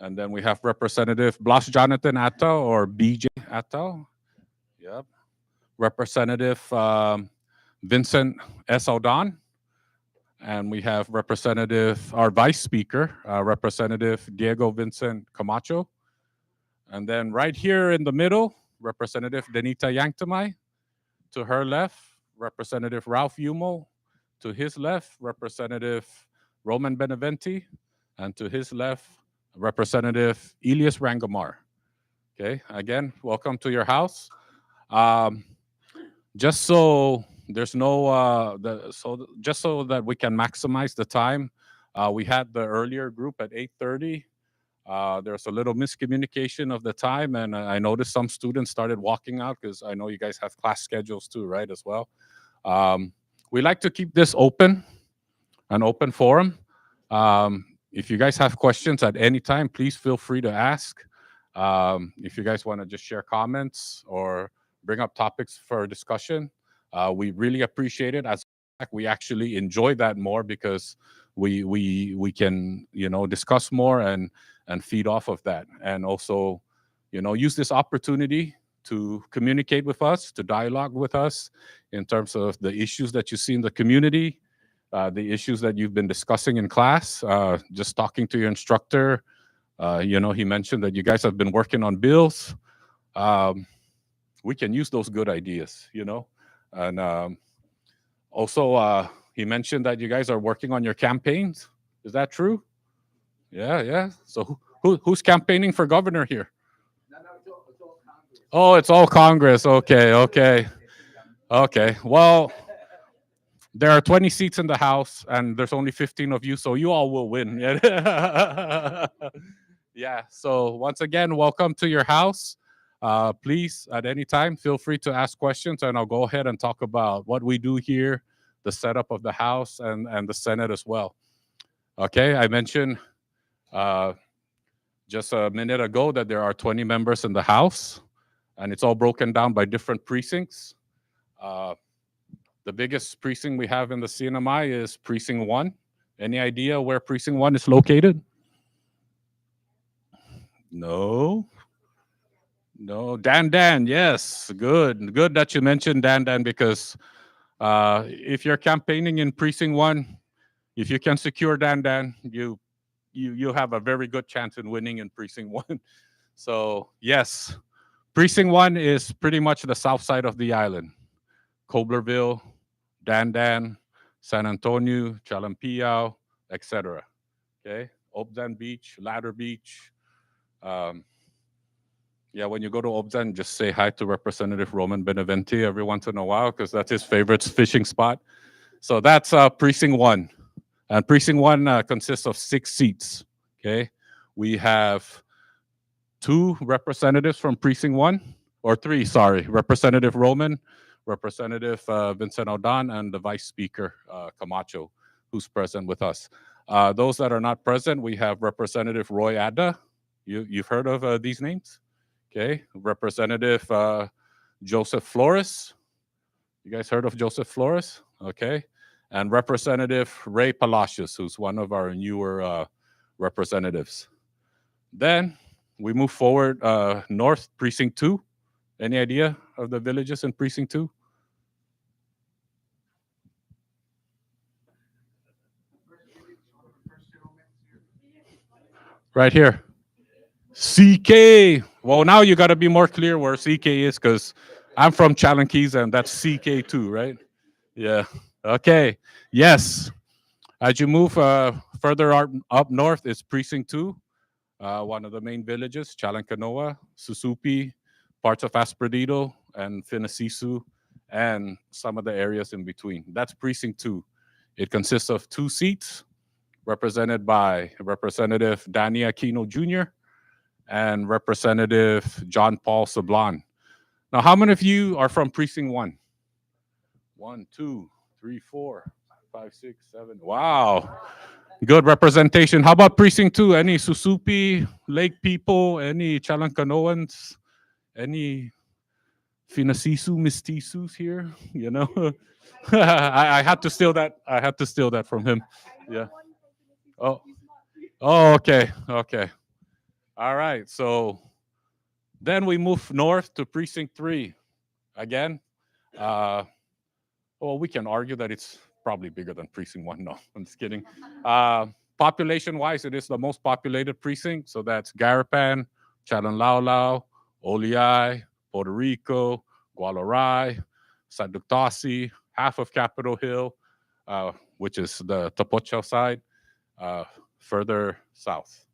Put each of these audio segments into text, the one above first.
And then we have Representative Blas Jonathan Atto, or BJ Atto. Yep. Representative Vincent S. O'Don. And we have our Vice Speaker, Representative Diego Vincent Camacho. And then right here in the middle, Representative Denita Yanktamay. To her left, Representative Ralph Yumo. To his left, Representative Roman Beneventi. And to his left, Representative Elias Rangamar. Okay, again, welcome to your house. Um, just so there's no, just so that we can maximize the time, we had the earlier group at 8:30. There's a little miscommunication of the time, and I noticed some students started walking out because I know you guys have class schedules too, right, as well. We like to keep this open, an open forum. If you guys have questions at any time, please feel free to ask. If you guys want to just share comments or bring up topics for discussion, we really appreciate it. As we actually enjoy that more because we can discuss more and feed off of that, and also use this opportunity to communicate with us, to dialogue with us in terms of the issues that you see in the community, the issues that you've been discussing in class, just talking to your instructor. He mentioned that you guys have been working on bills. We can use those good ideas, and also he mentioned that you guys are working on your campaigns. Is that true? Yeah. So who's campaigning for governor here? Oh, it's all Congress. Okay. Well, there are 20 seats in the House, and there's only 15 of you, so you all will win. Yeah. So once again, welcome to your house. Please, at any time, feel free to ask questions, and I'll go ahead and talk about what we do here, the setup of the House, and the Senate as well. Okay. I mentioned just a minute ago that there are 20 members in the House, and it's all broken down by different precincts. The biggest precinct we have in the CNMI is Precinct 1. Any idea where Precinct 1 is located? No. Dan, yes. Good that you mentioned Dan, because if you're campaigning in Precinct 1, if you can secure Dan, you have a very good chance in winning in Precinct 1. So, yes, Precinct 1 is pretty much the south side of the island. Coblerville, Dan, San Antonio, Chalampiao, etc. Okay, Obzan Beach, Ladder Beach. When you go to Obzan, just say hi to Representative Roman Beneventi every once in a while because that's his favorite fishing spot. So that's Precinct 1. And Precinct 1 consists of 6 seats. Okay, we have 2 representatives from Precinct 1, or 3, sorry, Representative Roman, Representative Vincent O'Don, and the Vice Speaker, Camacho, who's present with us. Those that are not present, we have Representative Roy Adda. You've heard of these names? Okay. Representative Joseph Flores. You guys heard of Joseph Flores? Okay. And Representative Ray Palacios, who's one of our newer representatives. Then we move forward north, Precinct 2. Any idea of the villages in Precinct 2? Right here. CK. Well, now you got to be more clear where CK is because I'm from Chalanquis and that's CK2, right? Yeah. Okay. Yes. As you move further up north, is Precinct 2, one of the main villages, Chalancanoa, Susupi, parts of Asperdido, and Finasisu, and some of the areas in between. That's Precinct 2. It consists of 2 seats, represented by Representative Danny Aquino Jr. and Representative John Paul Sablan. Now, how many of you are from Precinct 1? 1, 2, 3, 4, 5, 6, 7. Wow. Good representation. How about Precinct 2? Any Susupi, Lake people, any Chalancanoans, any Finasisu Mistisus here? I had to steal that. I had to steal that from him. Yeah. Oh, okay. All right, so then we move north to Precinct 3. Again, well, we can argue that it's probably bigger than Precinct 1. No, I'm just kidding. Population-wise, it is the most populated precinct. So that's Garapan, Chalanlaulao, Oliai, Puerto Rico, Gualarai, Sanductasi, half of Capitol Hill, which is the Tapocho side, further south.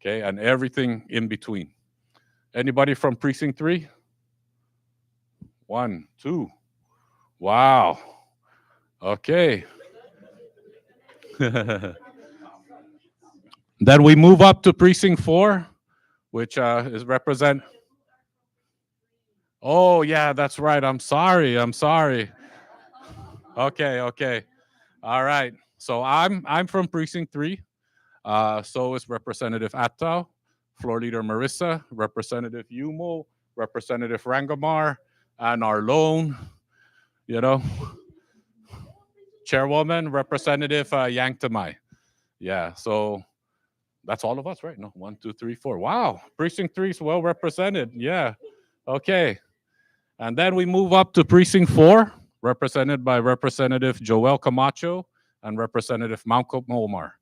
Okay, and everything in between. Anybody from Precinct 3? 1, 2. Wow. Okay. Then we move up to Precinct 4, which is represent. Oh, yeah, that's right. I'm sorry. Okay. All right. So I'm from Precinct 3. So is Representative Atao, Floor Leader Marissa, Representative Yumo, Representative Rangamar, and our lone, you know, Chairwoman, Representative Yang Tamai. Yeah, so that's all of us, right? No, 1, 2, 3, 4. Wow, Precinct 3 is well represented. Yeah, okay. And then we move up to Precinct 4, represented by Representative Joel Camacho and Representative Malcolm Omar.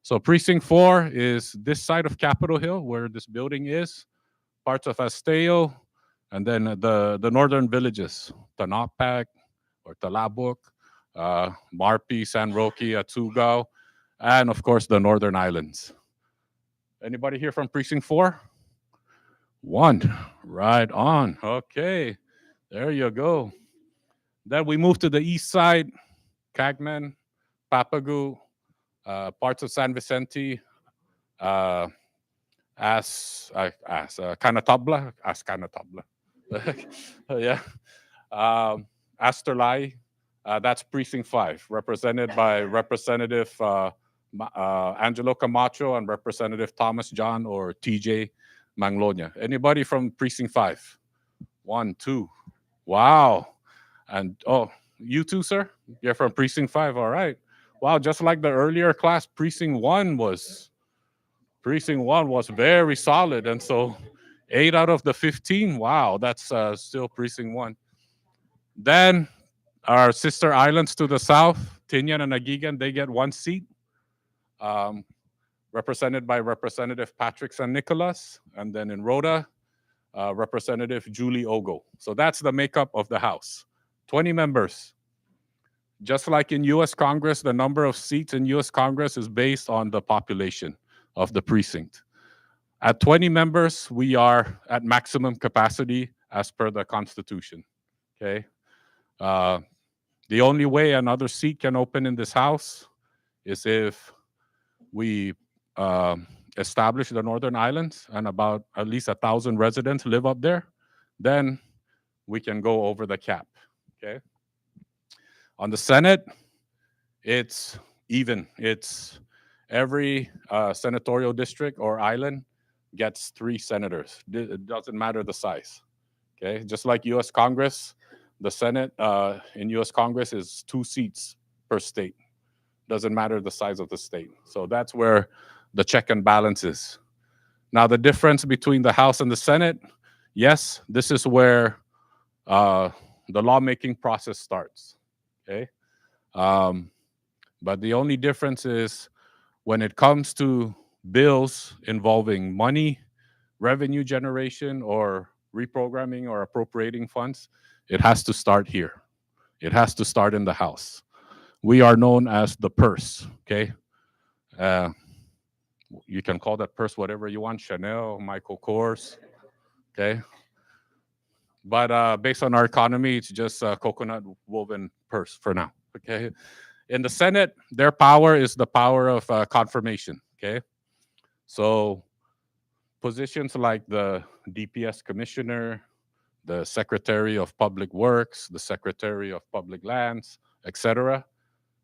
So Precinct 4 is this side of Capitol Hill, where this building is, parts of Asteo, and then the northern villages, Tanapac or Talabuk, Marpi, San Roque, Atugao, and of course the northern islands. Anybody here from Precinct 4? 1. Right on. Okay. There you go. Then we move to the east side, Cagman, Papagu, parts of San Vicente, Canatabla, yeah, Asterlai, that's Precinct 5, represented by Representative Angelo Camacho and Representative Thomas John or TJ Manglonia. Anybody from Precinct 5? 1, 2. Wow. And you too, sir? You're from Precinct 5. All right. Wow, just like the earlier class, Precinct 1 was very solid. And so 8 out of the 15, wow, that's still Precinct 1. Then our sister islands to the south, Tinian and Agigan, they get 1 seat, represented by Representative Patrick San Nicolas. And then in Rhoda, Representative Julie Ogo. So that's the makeup of the House. 20 members. Just like in U.S. Congress, the number of seats in U.S. Congress is based on the population of the precinct. At 20 members, we are at maximum capacity as per the Constitution. Okay. The only way another seat can open in this House is if we establish the Northern Islands and about at least 1,000 residents live up there. Then we can go over the cap. Okay. On the Senate, it's even. It's every senatorial district or island gets 3 senators. It doesn't matter the size. Okay, just like U.S. Congress, the Senate in U.S. Congress is 2 seats per state. Doesn't matter the size of the state. So that's where the check and balance is. Now, the difference between the House and the Senate, yes, this is where the lawmaking process starts. Okay, but the only difference is when it comes to bills involving money, revenue generation, or reprogramming or appropriating funds, it has to start here. It has to start in the House. We are known as the purse, okay? You can call that purse whatever you want, Chanel, Michael Kors, okay? But based on our economy, it's just a coconut woven purse for now, okay? In the Senate, their power is the power of confirmation, okay? So positions like the DPS commissioner, the Secretary of Public Works, the Secretary of Public Lands, etc.,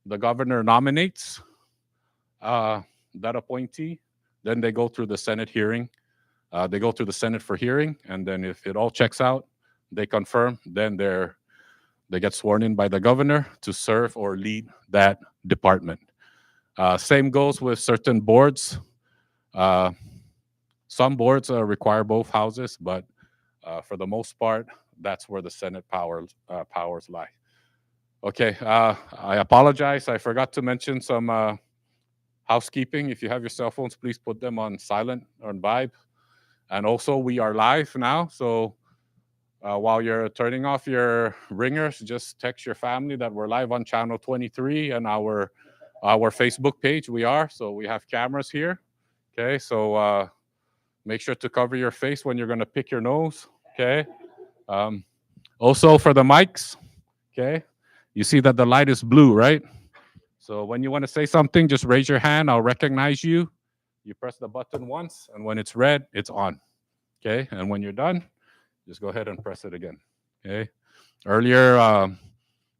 the governor nominates that appointee. Then they go through the Senate hearing. They go through the Senate for hearing, and then if it all checks out, they confirm, then they get sworn in by the governor to serve or lead that department. Same goes with certain boards. Some boards require both houses, but for the most part, that's where the Senate powers lie. Okay, I apologize. I forgot to mention some housekeeping. If you have your cell phones, please put them on silent or on vibe. And also, we are live now, so while you're turning off your ringers, just text your family that we're live on channel 23 and our Facebook page. We are, so we have cameras here. Okay, so make sure to cover your face when you're going to pick your nose. Okay. Also for the mics. Okay, you see that the light is blue, right? So when you want to say something, just raise your hand. I'll recognize you. You press the button once, and when it's red, it's on. Okay, and when you're done, just go ahead and press it again. Okay. Earlier,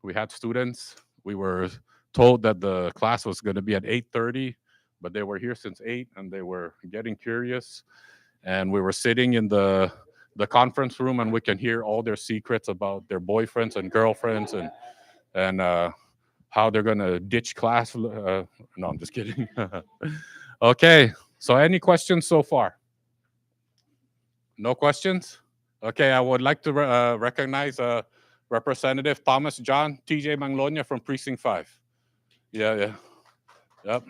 we had students. We were told that the class was going to be at 8:30, but they were here since 8, and they were getting curious. And we were sitting in the conference room, and we can hear all their secrets about their boyfriends and girlfriends, and how they're going to ditch class. No, I'm just kidding. Okay. So, any questions so far? No questions? Okay, I would like to recognize Representative Thomas John T.J. Manglonia from Precinct 5. Yeah. Yep.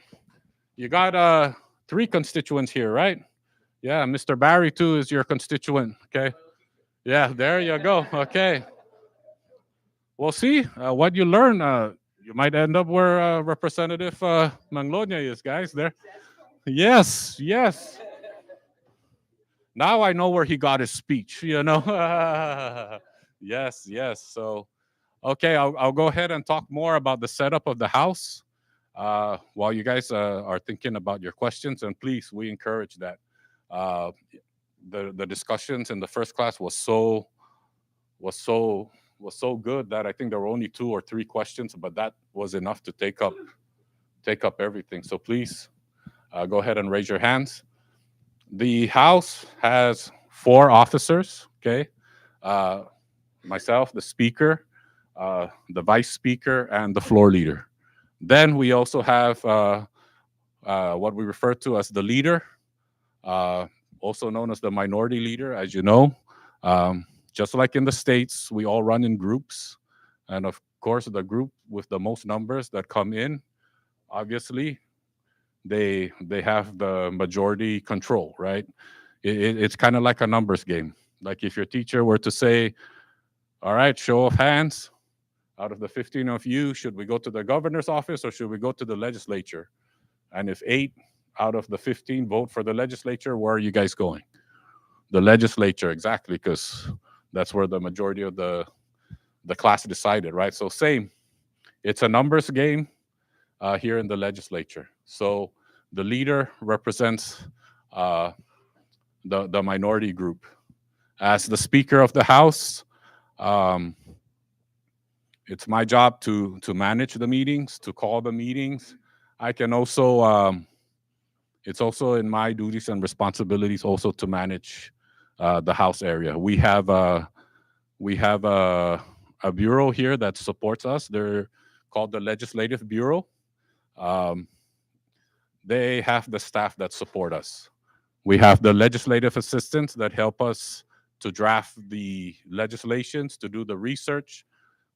You got 3 constituents here, right? Yeah, Mr. Barry, too, is your constituent. Okay. Yeah, there you go. Okay. We'll see what you learn. You might end up where Representative Manglonia is, guys. There. Yes. Now I know where he got his speech, Yes. So, okay, I'll go ahead and talk more about the setup of the House while you guys are thinking about your questions. And please, we encourage that. The discussions in the first class was so good that I think there were only 2 or 3 questions, but that was enough to take up everything. So please go ahead and raise your hands. The House has 4 officers, okay? Myself, the Speaker, the Vice Speaker, and the Floor Leader. Then we also have what we refer to as the Leader, also known as the Minority Leader, as you know. Just like in the States, we all run in groups. And of course, the group with the most numbers that come in, obviously, they have the majority control, right? It's kind of like a numbers game. Like if your teacher were to say, all right, show of hands, out of the 15 of you, should we go to the governor's office or should we go to the legislature? And if 8 out of the 15 vote for the legislature, where are you guys going? The legislature, exactly, because that's where the majority of the class decided, right? So same, it's a numbers game here in the legislature. So the leader represents the minority group. As the Speaker of the House, it's my job to manage the meetings, to call the meetings. I can also, it's also in my duties and responsibilities also to manage the House area. We have a bureau here that supports us. They're called the Legislative Bureau. They have the staff that support us. We have the legislative assistants that help us to draft the legislations, to do the research.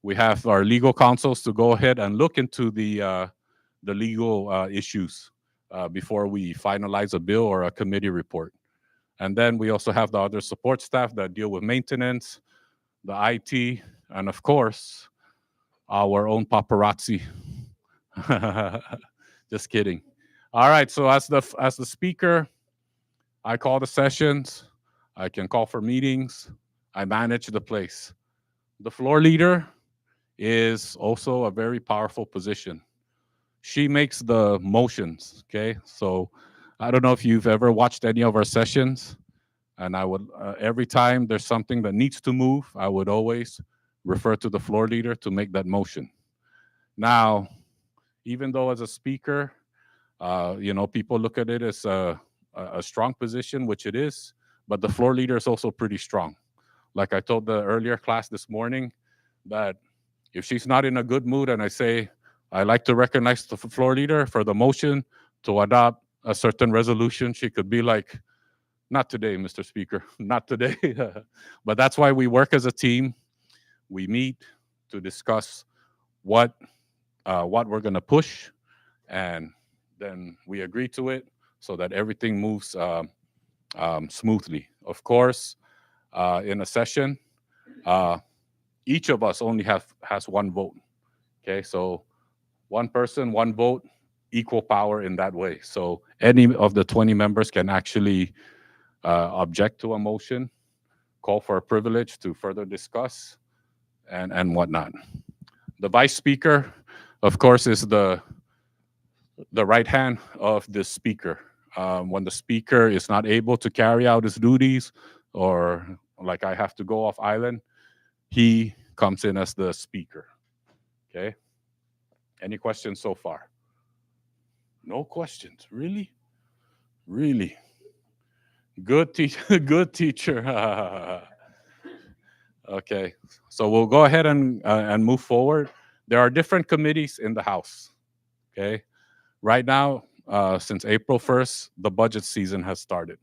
We have our legal counsels to go ahead and look into the legal issues before we finalize a bill or a committee report. And then we also have the other support staff that deal with maintenance, the IT, and of course, our own paparazzi. Just kidding. All right, so as the Speaker, I call the sessions, I can call for meetings, I manage the place. The Floor Leader is also a very powerful position. She makes the motions, okay? So I don't know if you've ever watched any of our sessions, and I would, every time there's something that needs to move, I would always refer to the Floor Leader to make that motion. Now, even though as a Speaker, people look at it as a strong position, which it is, but the Floor Leader is also pretty strong. Like I told the earlier class this morning, that if she's not in a good mood and I say, I like to recognize the Floor Leader for the motion to adopt a certain resolution, she could be like, Not today, Mr. Speaker, not today. But that's why we work as a team. We meet to discuss what we're going to push, and then we agree to it so that everything moves smoothly. Of course, in a session, each of us only has one vote. Okay, so one person, one vote, equal power in that way. So any of the 20 members can actually object to a motion, call for a privilege to further discuss, and whatnot. The vice speaker, of course, is the right hand of the speaker. When the speaker is not able to carry out his duties, or like I have to go off island, he comes in as the speaker. Okay. Any questions so far? No questions. Really? Really? Good teacher. Good teacher. Okay. So we'll go ahead and move forward. There are different committees in the House. Okay. Right now, since April 1st, the budget season has started.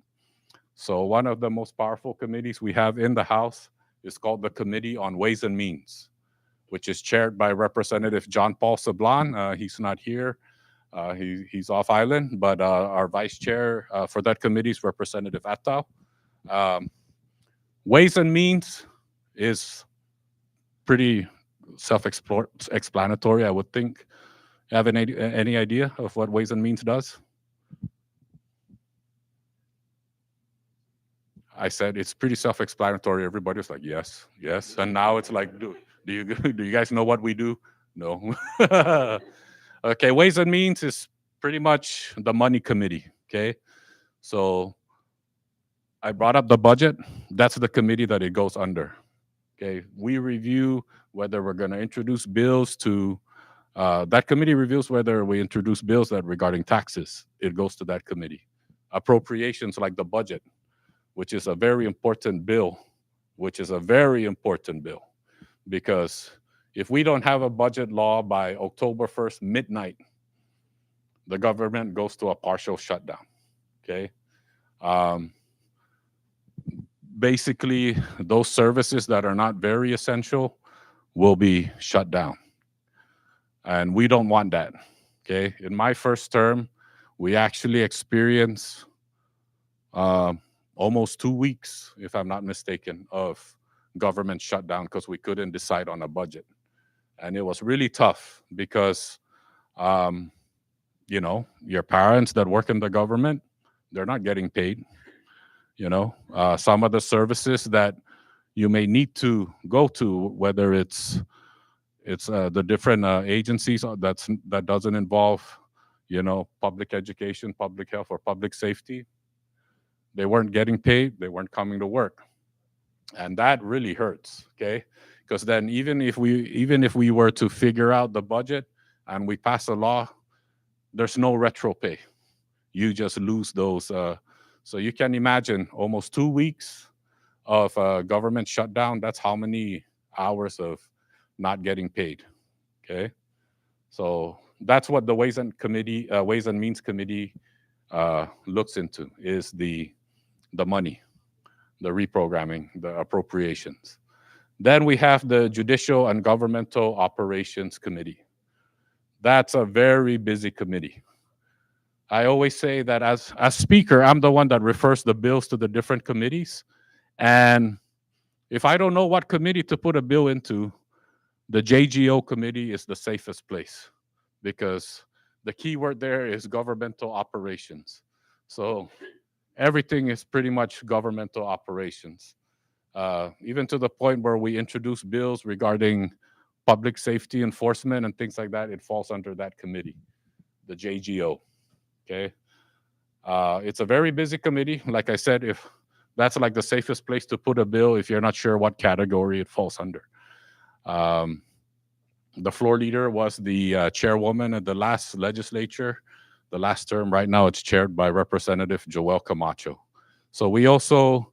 So one of the most powerful committees we have in the House is called the Committee on Ways and Means, which is chaired by Representative John Paul Sablan. He's not here. He's off island, but our vice chair for that committee is Representative Attal. Ways and Means is pretty self-explanatory, I would think. Have any idea of what Ways and Means does? I said it's pretty self-explanatory. Everybody's like, yes, yes. And now it's like, do you guys know what we do? No. Okay, Ways and Means is pretty much the money committee. Okay, so I brought up the budget. That's the committee that it goes under. Okay, we review whether we're going to introduce bills to. That committee reviews whether we introduce bills that regarding taxes. It goes to that committee. Appropriations like the budget, which is a very important bill, because if we don't have a budget law by October 1st, midnight, the government goes to a partial shutdown. Okay. Basically, those services that are not very essential will be shut down. And we don't want that. Okay. In my first term, we actually experienced almost 2 weeks, if I'm not mistaken, of government shutdown because we couldn't decide on a budget. And it was really tough because, your parents that work in the government, they're not getting paid. Some of the services that you may need to go to, whether it's the different agencies that doesn't involve, public education, public health, or public safety, they weren't getting paid, they weren't coming to work. And that really hurts, okay? Because then even if we were to figure out the budget and we pass a law, there's no retro pay. You just lose those. So you can imagine almost 2 weeks of government shutdown. That's how many hours of not getting paid, okay? So that's what the Ways and Means Committee looks into, is the money, the reprogramming, the appropriations. Then we have the Judicial and Governmental Operations Committee. That's a very busy committee. I always say that as speaker, I'm the one that refers the bills to the different committees. And if I don't know what committee to put a bill into, the JGO committee is the safest place, because the key word there is governmental operations. So everything is pretty much governmental operations, even to the point where we introduce bills regarding public safety enforcement and things like that. It falls under that committee, the JGO. Okay, it's a very busy committee. Like I said, if that's like the safest place to put a bill if you're not sure what category it falls under. The floor leader was the chairwoman at the last legislature, the last term. Right now, it's chaired by Representative Joel Camacho. So we also,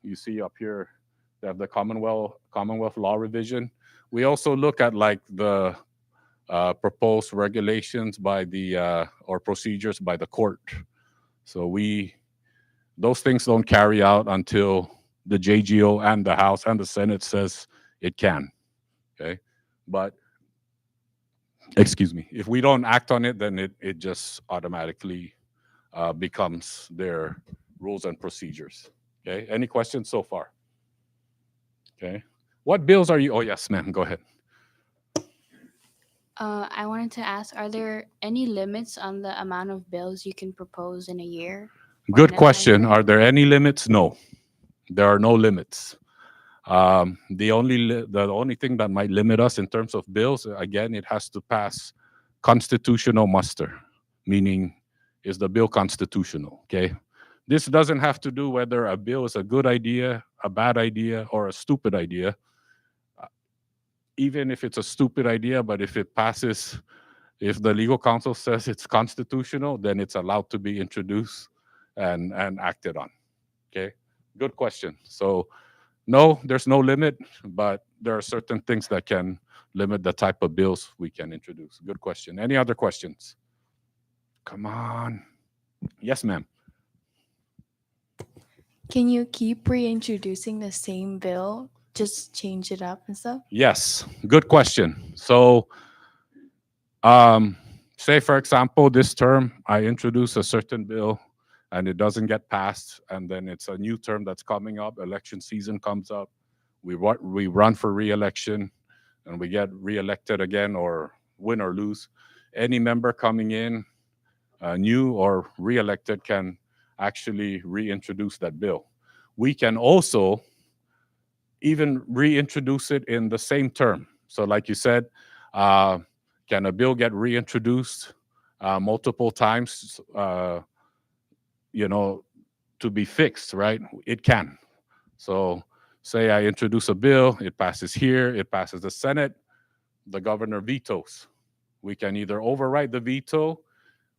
you see up here, they have the Commonwealth law revision. We also look at like the proposed regulations by the or procedures by the court. So we Those things don't carry out until the JGO and the House and the Senate says it can. Okay, but excuse me, if we don't act on it, then it just automatically becomes their rules and procedures. Okay, any questions so far? Okay, what bills are you? Oh yes, ma'am. Go ahead. I wanted to ask, are there any limits on the amount of bills you can propose in a year or in Good a time question. frame? Are there any limits? No, there are no limits. The only thing that might limit us in terms of bills, again, it has to pass constitutional muster, meaning is the bill constitutional? Okay, this doesn't have to do whether a bill is a good idea, a bad idea, or a stupid idea. Uh, Even if it's a stupid idea, but if it passes, if the legal counsel says it's constitutional, then it's allowed to be introduced and acted on. Okay, good question. So no, there's no limit, but there are certain things that can limit the type of bills we can introduce. Good question. Any other questions? Come on. Yes, ma'am. Can you keep reintroducing the same bill, just change it up and stuff? Yes, good question. So, um, say for example, this term I introduce a certain bill and it doesn't get passed, and then it's a new term that's coming up. Election season comes up. We run for re-election, and we get re-elected again, or win or lose. Any member coming in, new or re-elected, can actually reintroduce that bill. We can also even reintroduce it in the same term. So, like you said, uh, can a bill get reintroduced multiple times? You know, to be fixed, right? It can. So, say I introduce a bill, it passes here, it passes the Senate, the governor vetoes. We can either override the veto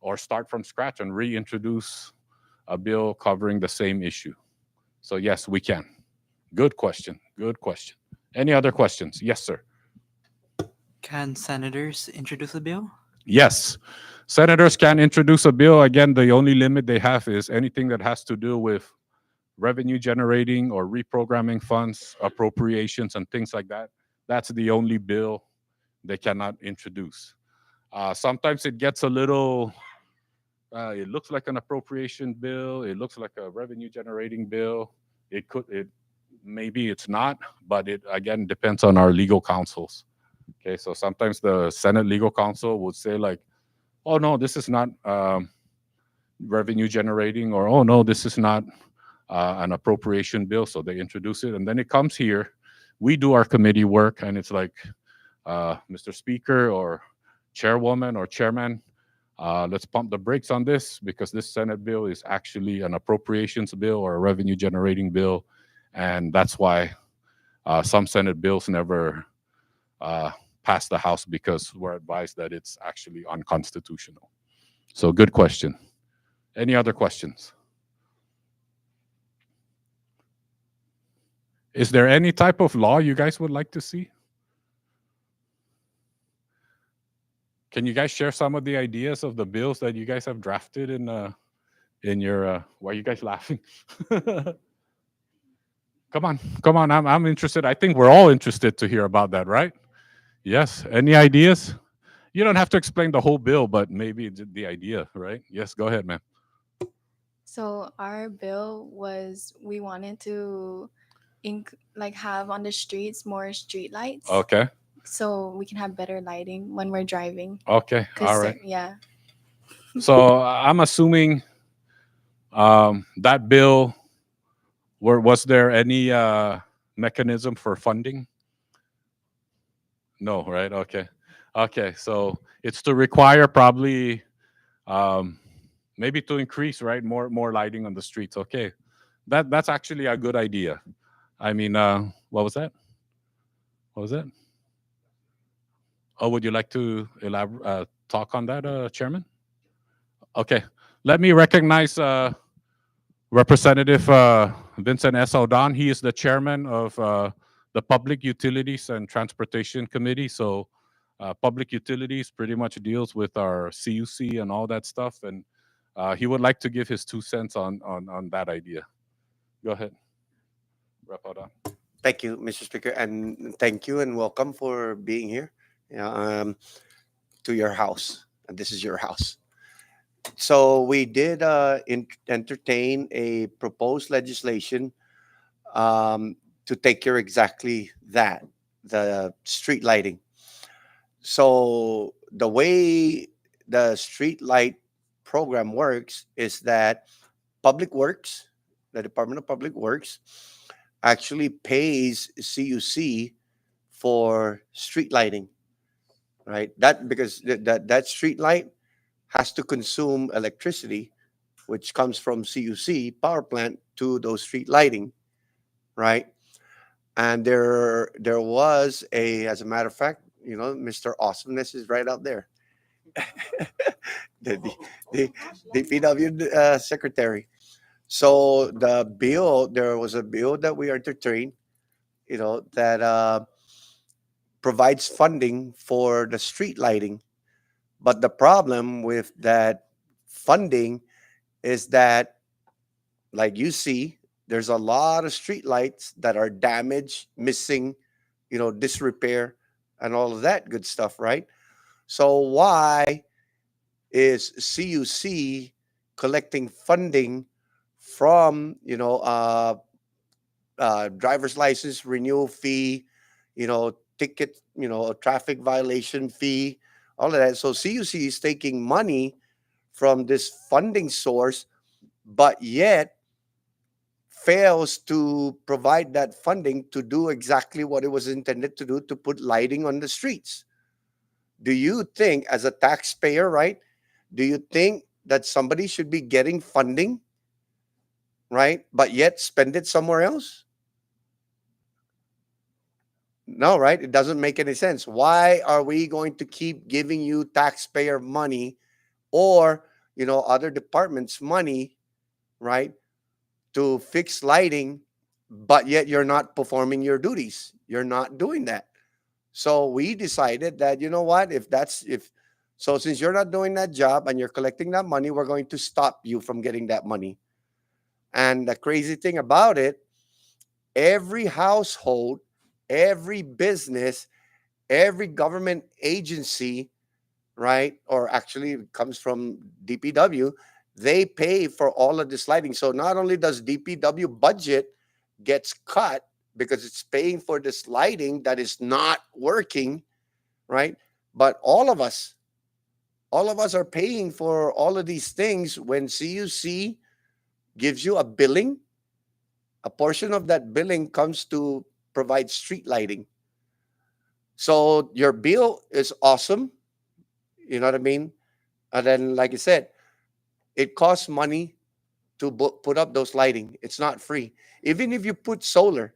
or start from scratch and reintroduce a bill covering the same issue. So, yes, we can. Good question. Good question. Any other questions? Yes, sir. Can senators introduce a bill? Yes. Senators can introduce a bill. Again, the only limit they have is anything that has to do with revenue generating or reprogramming funds, appropriations, and things like that. That's the only bill they cannot introduce. Sometimes it gets a little, it looks like an appropriation bill, it looks like a revenue generating bill. Maybe it's not, but it again depends on our legal counsels. Okay, so sometimes the Senate legal counsel would say, like, oh no, this is not revenue generating, or oh no, this is not an appropriation bill. So they introduce it, and then it comes here. We do our committee work, and it's like, Mr. Speaker or Chairwoman or Chairman, let's pump the brakes on this because this Senate bill is actually an appropriations bill or a revenue generating bill, and that's why some Senate bills never pass the House, because we're advised that it's actually unconstitutional. So, good question. Any other questions? Is there any type of law you guys would like to see? Can you guys share some of the ideas of the bills that you guys have drafted in your? Why are you guys laughing? Come on, come on. I'm interested. I think we're all interested to hear about that, right? Yes. Any ideas? You don't have to explain the whole bill, but maybe the idea, right? Yes. Go ahead, man. So our bill was we wanted to like have on the streets more street lights Okay. so we can have better lighting when we're driving. Okay. All right. Yeah. So I'm assuming that bill. Was there any mechanism for funding? No, right? Okay. Okay. So it's to require probably um, maybe to increase, right? More lighting on the streets. Okay. That's actually a good idea. I mean, what was that? What was that? Oh, would you like to elaborate, talk on that, Chairman? Okay. Let me recognize Representative Vincent S. O'Don. He is the chairman of the Public Utilities and Transportation Committee. So, public utilities pretty much deals with our CUC and all that stuff. And He would like to give his 2 cents on that idea. Go ahead, Rep. Oda. Thank you, Mr. Speaker, and thank you and welcome for being here, yeah, to your house. And this is your house. So we did entertain a proposed legislation to take care exactly that, the street lighting. So the way the street light program works is that Public Works, the Department of Public Works, actually pays CUC for street lighting, right? That because that street light has to consume electricity, which comes from CUC power plant to those street lighting, right? And there was as a matter of fact, Mr. Awesomeness is right out there, the the, the PW secretary. So there was a bill that we entertained, that provides funding for the street lighting. But the problem with that funding is that, like you see, there's a lot of street lights that are damaged, missing, disrepair, and all of that good stuff, right? So why is CUC collecting funding from, driver's license renewal fee, ticket, traffic violation fee, all of that? So CUC is taking money from this funding source, but yet fails to provide that funding to do exactly what it was intended to do, to put lighting on the streets. Do you think, as a taxpayer, right? Do you think that somebody should be getting funding, right, but yet spend it somewhere else? No, right? It doesn't make any sense. Why are we going to keep giving you taxpayer money or, other departments money, right, to fix lighting, but yet you're not performing your duties? You're not doing that. So we decided that, you know what, so since you're not doing that job and you're collecting that money, we're going to stop you from getting that money. And the crazy thing about it, every household, every business, every government agency, right, or actually it comes from DPW, they pay for all of this lighting. So not only does DPW budget gets cut because it's paying for this lighting that is not working, right, but all of us are paying for all of these things. When CUC gives you a billing, a portion of that billing comes to provide street lighting. So your bill is awesome, you know what I mean? And then, like I said, it costs money to put up those lighting. It's not free. Even if you put solar,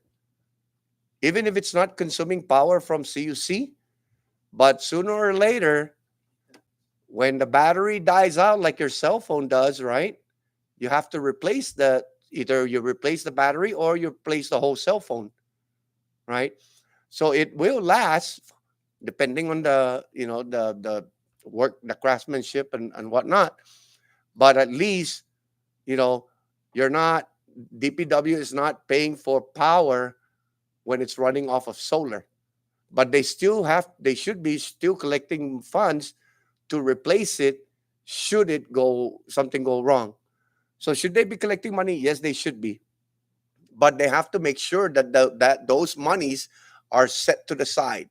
even if it's not consuming power from CUC, but sooner or later, when the battery dies out, like your cell phone does, right, you have to replace either you replace the battery or you replace the whole cell phone, right? So it will last, depending on the work, the craftsmanship and whatnot. But at least, you're not, DPW is not paying for power when it's running off of solar. But they should be still collecting funds to replace it should something go wrong. So should they be collecting money? Yes, they should be. But they have to make sure that those monies are set to the side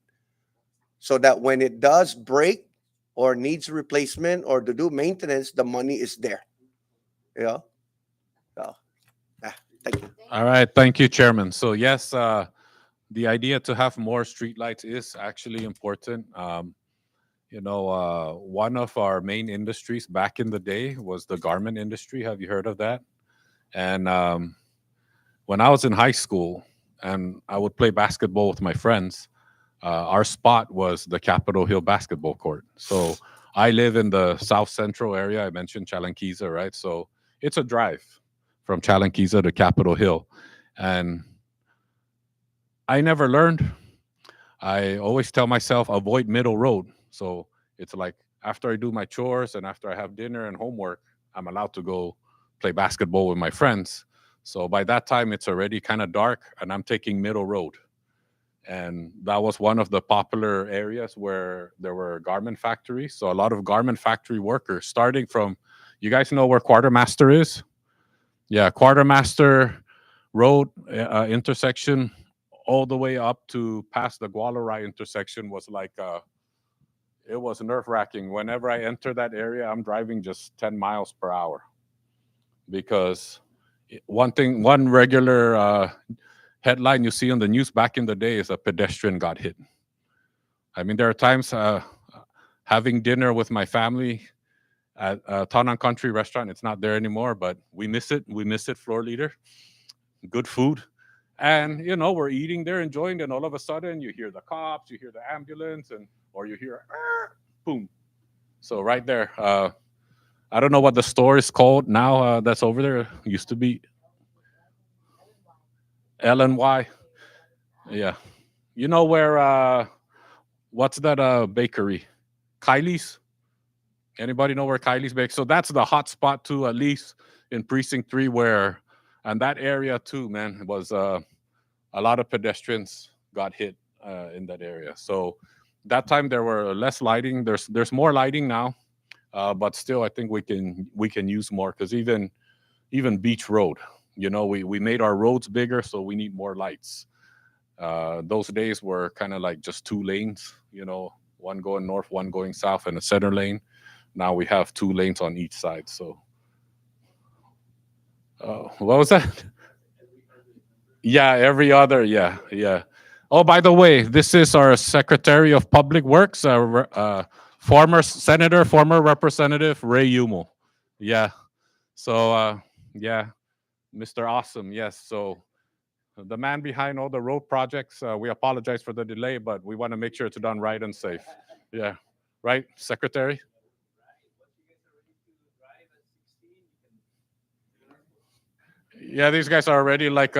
so that when it does break or needs replacement or to do maintenance, the money is there. Yeah. So, thank you. All right, thank you, Chairman. So yes, the idea to have more streetlights is actually important. One of our main industries back in the day was the garment industry. Have you heard of that? And when I was in high school and I would play basketball with my friends, our spot was the Capitol Hill basketball court. So I live in the South Central area. I mentioned Chalanquiza, right? So it's a drive from Chalanquiza to Capitol Hill. And I never learned. I always tell myself, avoid middle road. So it's like after I do my chores and after I have dinner and homework, I'm allowed to go play basketball with my friends. So by that time, it's already kind of dark, and I'm taking Middle Road. And that was one of the popular areas where there were garment factories. So a lot of garment factory workers, starting from, you guys know where Quartermaster is? Yeah, Quartermaster Road intersection all the way up to past the Gualarai intersection was like, it was nerve wracking. Whenever I enter that area, I'm driving just 10 miles per hour because one regular headline you see on the news back in the day is a pedestrian got hit. I mean, there are times having dinner with my family at Town and Country restaurant. It's not there anymore, but we miss it. We miss it, floor leader. Good food. And, we're eating there, enjoying, and all of a sudden you hear the cops, you hear the ambulance, or you hear, boom. So right there, I don't know what the store is called now that's over there. It used to be LNY. Yeah. You know where, what's that bakery? Kylie's? Anybody know where Kylie's Bakery? So that's the hot spot too, at least in Precinct 3 and that area too, man, was a lot of pedestrians got hit in that area. So that time there were less lighting. There's more lighting now, but still I think we can use more because even Beach Road, we made our roads bigger, so we need more lights. Those days were kind of like just 2 lanes, one going north, one going south, and a center lane. Now we have 2 lanes on each side. So, what was that? Yeah, every other. Yeah, yeah. Oh, by the way, this is our Secretary of Public Works, former Senator, former Representative Ray Yumo. Yeah. So, yeah, Mr. Awesome. Yes. So, the man behind all the road projects, we apologize for the delay, but we want to make sure it's done right and safe. Yeah. Right, Secretary? Yeah, these guys are already like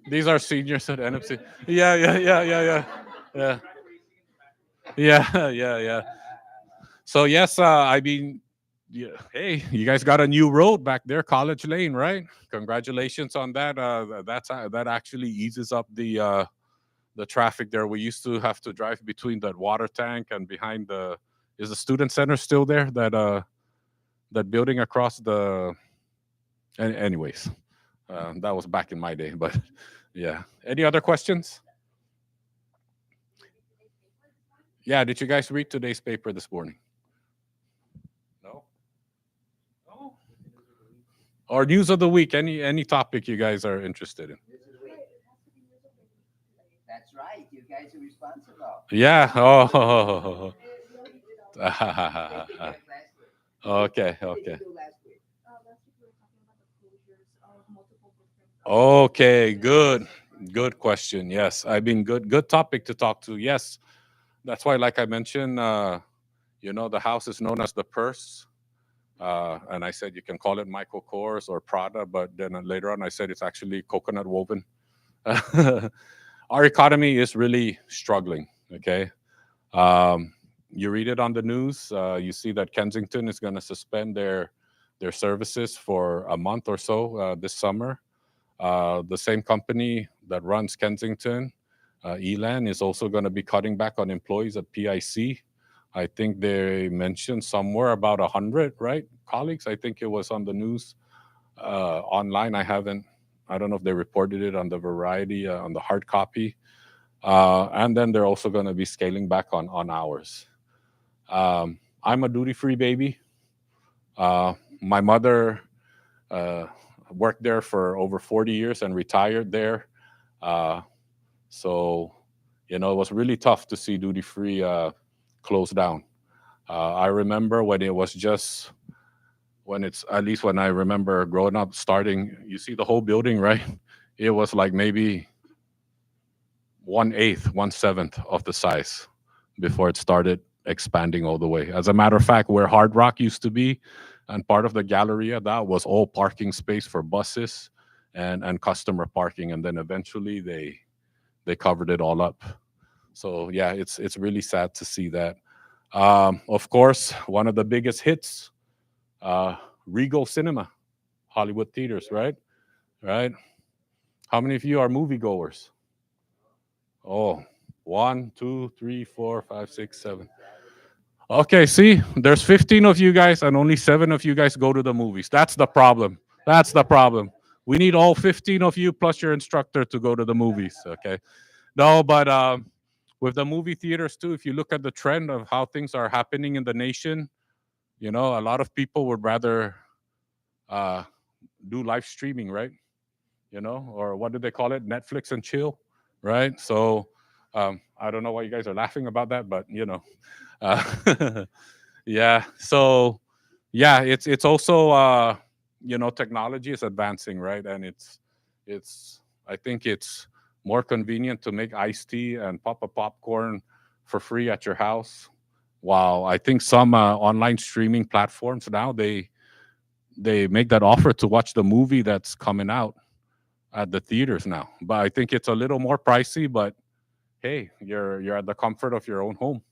these are seniors at NFC. Yeah, yeah, yeah, yeah, yeah, yeah, yeah, yeah, yeah. So yes, I mean, yeah, hey, you guys got a new road back there, College Lane, right? Congratulations on that. That actually eases up the traffic there. We used to have to drive between that water tank and behind the. Is the student center still there? That building across the. Anyways. That was back in my day, but yeah. Any other questions? Yeah, did you guys read today's paper this morning? No? No? Or news of the week, any topic you guys are interested in? That's right. You guys are responsible. Yeah. Oh. Okay, okay. Okay, good question. Yes, I mean, good topic to talk to. Yes, that's why, like I mentioned, the house is known as the purse, and I said you can call it Michael Kors or Prada, but then later on I said it's actually coconut woven. Our economy is really struggling. Okay, you read it on the news. You see that Kensington is going to suspend their services for a month or so this summer. The same company that runs Kensington, Elan, is also going to be cutting back on employees at PIC. I think they mentioned somewhere about 100, right, colleagues? I think it was on the news online. I don't know if they reported it on the Variety, on the hard copy. And then they're also going to be scaling back on hours. I'm a duty-free baby. My mother worked there for over 40 years and retired there. So, it was really tough to see duty free close down. I remember when it was at least when I remember growing up, starting, you see the whole building, right? It was like maybe 1/8, 1/7 of the size before it started expanding all the way. As a matter of fact, where Hard Rock used to be, and part of the Galleria, that was all parking space for buses and customer parking, and then eventually they covered it all up. So yeah, it's really sad to see that. Of course, one of the biggest hits, Regal Cinema, Hollywood theaters, right? Right. How many of you are moviegoers? Oh, 1, 2, 3, 4, 5, 6, 7. Okay, see, there's 15 of you guys, and only 7 of you guys go to the movies. That's the problem. That's the problem. We need all 15 of you plus your instructor to go to the movies. Okay. No, but with the movie theaters too, if you look at the trend of how things are happening in the nation, a lot of people would rather uh, do live streaming, right? Or what do they call it? Netflix and chill, right? So I don't know why you guys are laughing about that, but yeah. So yeah, it's also technology is advancing, right? And it's I think it's more convenient to make iced tea and pop a popcorn for free at your house. While I think some online streaming platforms now they make that offer to watch the movie that's coming out at the theaters now. But I think it's a little more pricey, but hey, you're at the comfort of your own home.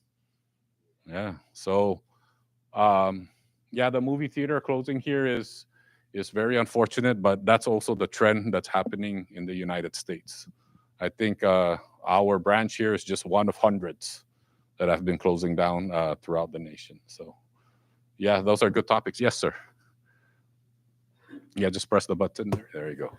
Yeah. So yeah, the movie theater closing here is very unfortunate, but that's also the trend that's happening in the United States. I think our branch here is just one of hundreds that have been closing down throughout the nation. So yeah, those are good topics. Yes, sir. Yeah, just press the button there. There you go.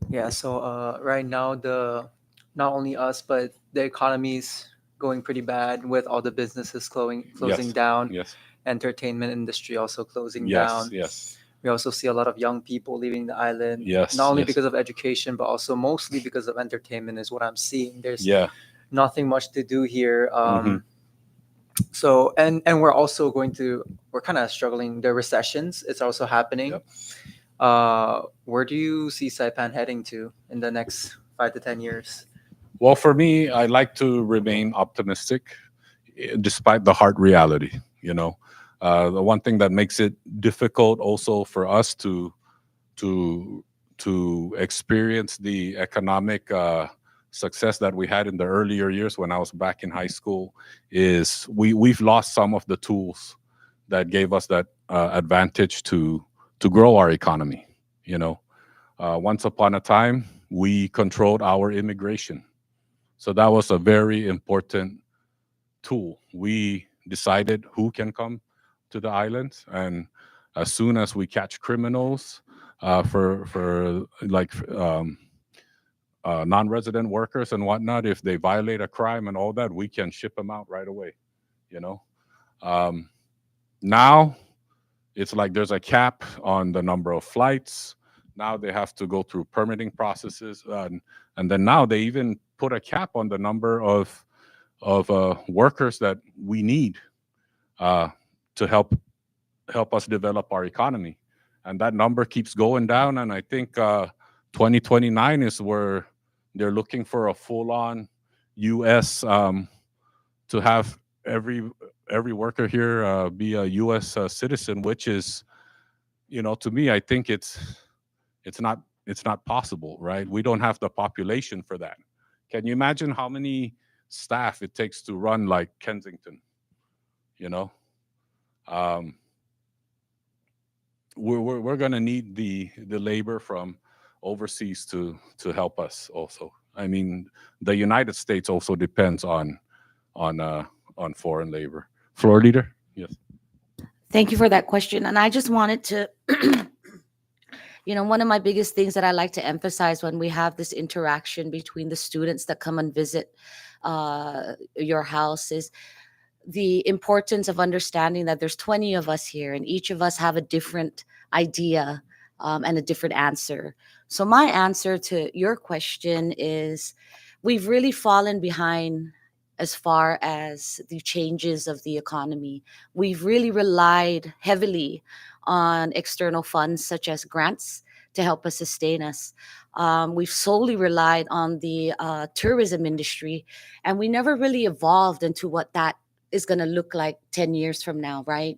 Yeah, so right now the not only us but the economy's going pretty bad with all the businesses closing Yes. down, Yes. entertainment industry also closing Yes. down. Yes. We also see a lot of young people leaving the island, Yes. not only Yes. because of education but also mostly because of entertainment is what I'm seeing. There's Yeah. nothing much to do here. Mhm. So we're kind of struggling. The recessions, it's also happening. Yep. Where do you see Saipan heading to in the next 5 to 10 years? Well, for me, I like to remain optimistic despite the hard reality. The one thing that makes it difficult also for us to to experience the economic success that we had in the earlier years when I was back in high school is we've lost some of the tools that gave us that advantage to grow our economy. Once upon a time, we controlled our immigration, so that was a very important tool. We decided who can come to the islands, and as soon as we catch criminals for like non-resident workers and whatnot, if they violate a crime and all that, we can ship them out right away. You know, um, now it's like there's a cap on the number of flights. Now they have to go through permitting processes, and then now they even put a cap on the number of workers that we need uh, to help us develop our economy, and that number keeps going down. And I think 2029 is where they're looking for a full-on U.S. To have every worker here be a U.S. Citizen, which is, to me, I think it's not possible, right? We don't have the population for that. Can you imagine how many staff it takes to run like Kensington? You know, um, we're going to need the labor from overseas to help us also. I mean, the United States also depends on foreign labor. Floor leader, yes. Thank you for that question. And I just wanted to, one of my biggest things that I like to emphasize when we have this interaction between the students that come and visit your house is the importance of understanding that there's 20 of us here and each of us have a different idea and a different answer. So my answer to your question is we've really fallen behind as far as the changes of the economy. We've really relied heavily on external funds such as grants to help us sustain us. We've solely relied on the tourism industry, and we never really evolved into what that is going to look like 10 years from now, right?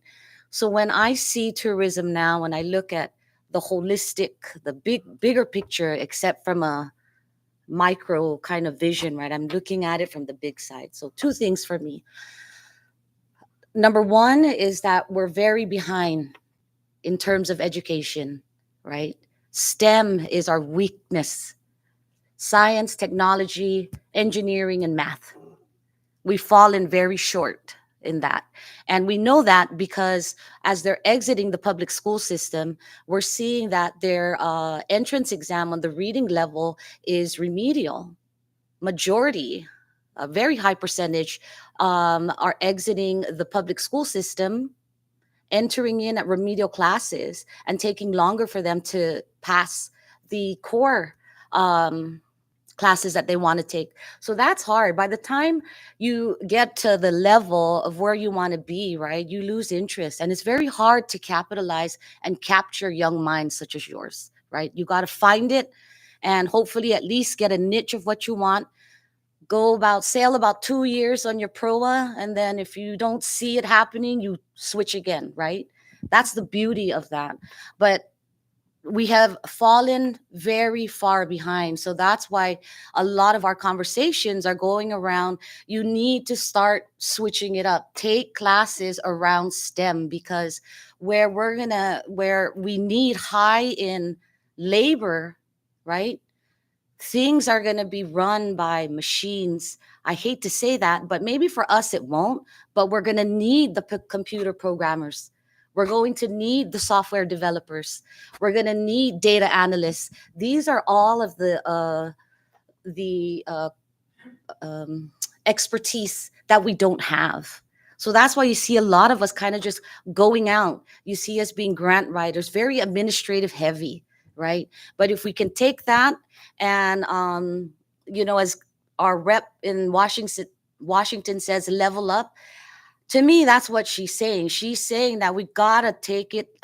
So when I see tourism now, when I look at the holistic, the bigger picture, except from a micro kind of vision, right? I'm looking at it from the big side. So two things for me. number one is that we're very behind in terms of education, right? STEM is our weakness: science, technology, engineering, and math. We've fallen very short in that. And we know that because as they're exiting the public school system, we're seeing that their entrance exam on the reading level is remedial. Majority, a very high percentage, are exiting the public school system, entering in at remedial classes, and taking longer for them to pass the core classes that they want to take. So that's hard. By the time you get to the level of where you want to be, right, you lose interest. And it's very hard to capitalize and capture young minds such as yours, right? You got to find it and hopefully at least get a niche of what you want. Sail about 2 years on your proa, and then if you don't see it happening, you switch again, right? That's the beauty of that. But we have fallen very far behind. So that's why a lot of our conversations are going around, you need to start switching it up. Take classes around STEM, because where we need high in labor, right? Things are going to be run by machines. I hate to say that, but maybe for us it won't, but we're going to need the computer programmers. We're going to need the software developers. We're going to need data analysts. These are all of the expertise that we don't have. So that's why you see a lot of us kind of just going out. You see us being grant writers, very administrative heavy, right? But if we can take that and, as our rep in Washington says, level up. To me, that's what she's saying. She's saying that we gotta take it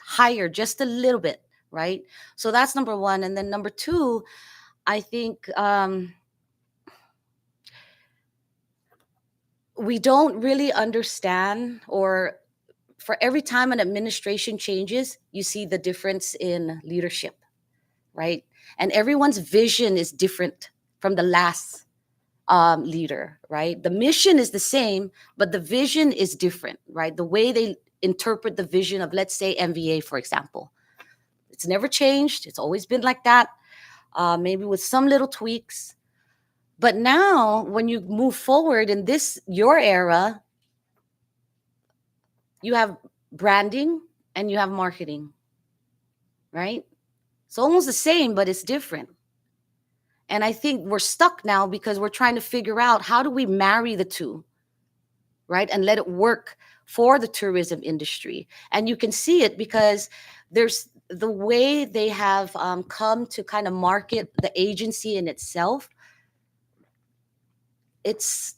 higher, just a little bit, right? So that's number one. And then number two, I think we don't really understand, or for every time an administration changes, you see the difference in leadership, right? And everyone's vision is different from the last leader, right? The mission is the same, but the vision is different, right? The way they interpret the vision of, let's say, MVA, for example. It's never changed. It's always been like that, maybe with some little tweaks. But now, when you move forward in your era, you have branding and you have marketing, right? It's almost the same, but it's different. And I think we're stuck now because we're trying to figure out, how do we marry the two, right? And let it work for the tourism industry. And you can see it because there's the way they have come to kind of market the agency in itself. It's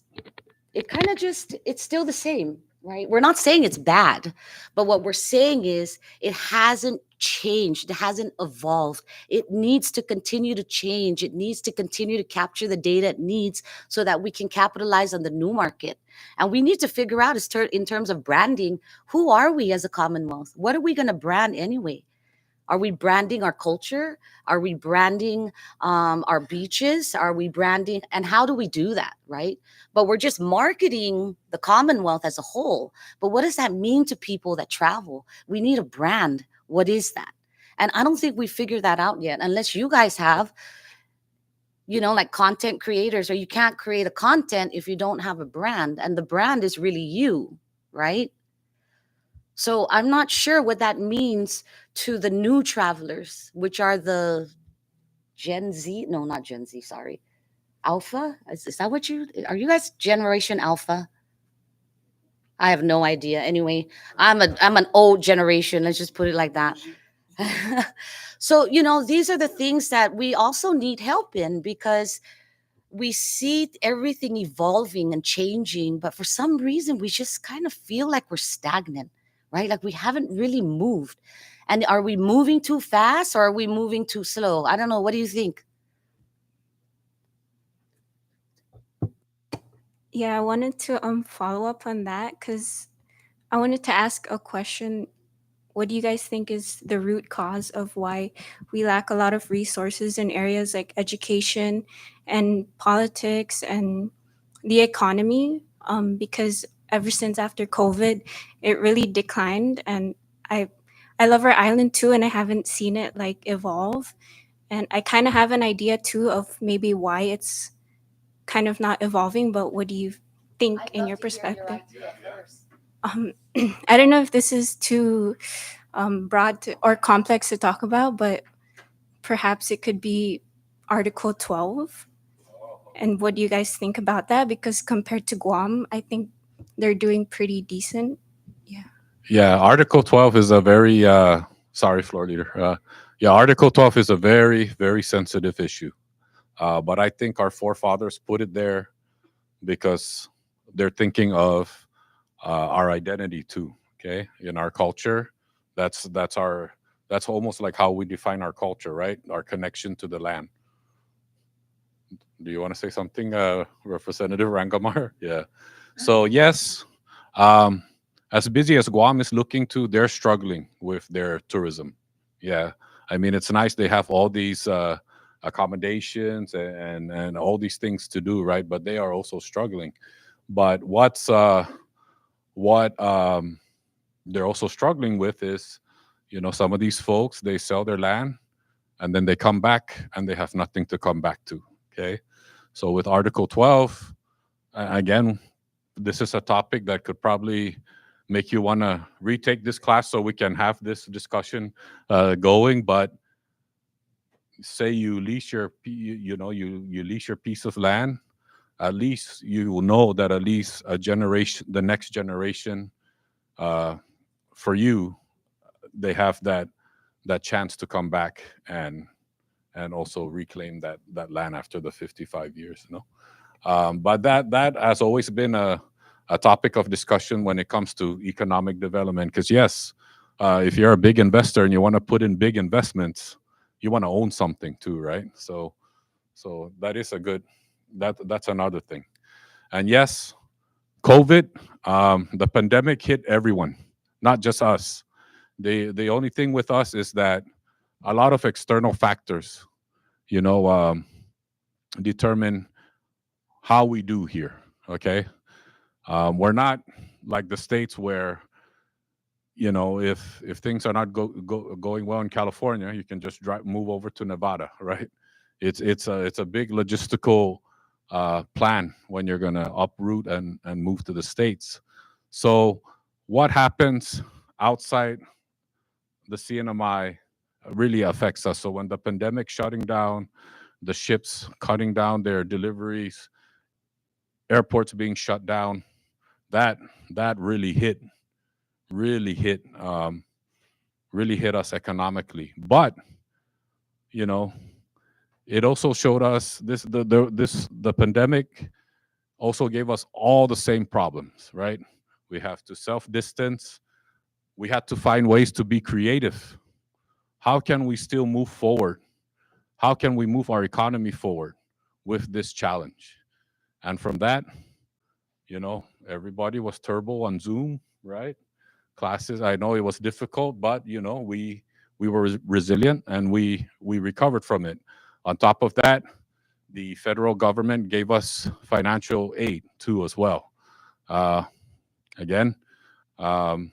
still the same, right? We're not saying it's bad, but what we're saying is it hasn't changed. It hasn't evolved. It needs to continue to change. It needs to continue to capture the data it needs so that we can capitalize on the new market. And we need to figure out, in terms of branding, who are we as a Commonwealth? What are we going to brand anyway? Are we branding our culture? Are we branding our beaches? Are we branding? And how do we do that, right? But we're just marketing the Commonwealth as a whole. But what does that mean to people that travel? We need a brand. What is that? And I don't think we figured that out yet, unless you guys have, like content creators, or you can't create a content if you don't have a brand. And the brand is really you, right? So I'm not sure what that means to the new travelers, which are the Gen Z. No, not Gen Z, sorry. Alpha? Is that are you guys Generation Alpha? I have no idea. Anyway, I'm an old generation. Let's just put it like that. So, these are the things that we also need help in, because we see everything evolving and changing, but for some reason we just kind of feel like we're stagnant, right? Like we haven't really moved. And are we moving too fast, or are we moving too slow? I don't know. What do you think? Yeah, I wanted to follow up on that, because I wanted to ask a question. What do you guys think is the root cause of why we lack a lot of resources in areas like education and politics and the economy? Because ever since after COVID, it really declined. And I I love our island too, and I haven't seen it like evolve. And I kind of have an idea too of maybe why it's kind of not evolving. But what do you think in your perspective? Um, I don't know if this is too broad or complex to talk about, but perhaps it could be Article 12. And what do you guys think about that? Because compared to Guam, I think they're doing pretty decent. Yeah, Article 12 is a very sorry, floor leader. Yeah, Article 12 is a very, very sensitive issue. But I think our forefathers put it there because they're thinking of our identity too. Okay, in our culture, that's almost like how we define our culture, right? Our connection to the land. Do you want to say something, Representative Rangamar? Yeah. So yes, um, as busy as Guam is looking to, they're struggling with their tourism. Yeah, I mean it's nice they have all these accommodations and all these things to do, right? But they are also struggling. But what they're also struggling with is, some of these folks they sell their land and then they come back and they have nothing to come back to. Okay, so with Article 12, again, this is a topic that could probably make you want to retake this class so we can have this discussion going. But say you lease your you lease your piece of land, at least you will know that at least the next generation, uh, for you, they have that chance to come back and also reclaim that land after the 55 years. But that has always been a topic of discussion when it comes to economic development. Because yes, if you're a big investor and you want to put in big investments, you want to own something too, right? So that is a good that's another thing. And yes, COVID, the pandemic hit everyone, not just us. The only thing with us is that a lot of external factors, you know, determine how we do here. Okay, we're not like the states where, if things are not going well in California, you can just move over to Nevada, right? It's a big logistical plan when you're gonna uproot and move to the states. So what happens outside the CNMI really affects us. So when the pandemic shutting down, the ships cutting down their deliveries, airports being shut down, that that really hit really hit us economically. But you know, it also showed us the pandemic also gave us all the same problems, right? We have to self distance. We had to find ways to be creative. How can we still move forward? How can we move our economy forward with this challenge? And from that, everybody was turbo on Zoom, right? Classes, I know it was difficult, but we were resilient and we recovered from it. On top of that, the federal government gave us financial aid too as well. Uh, Again, um,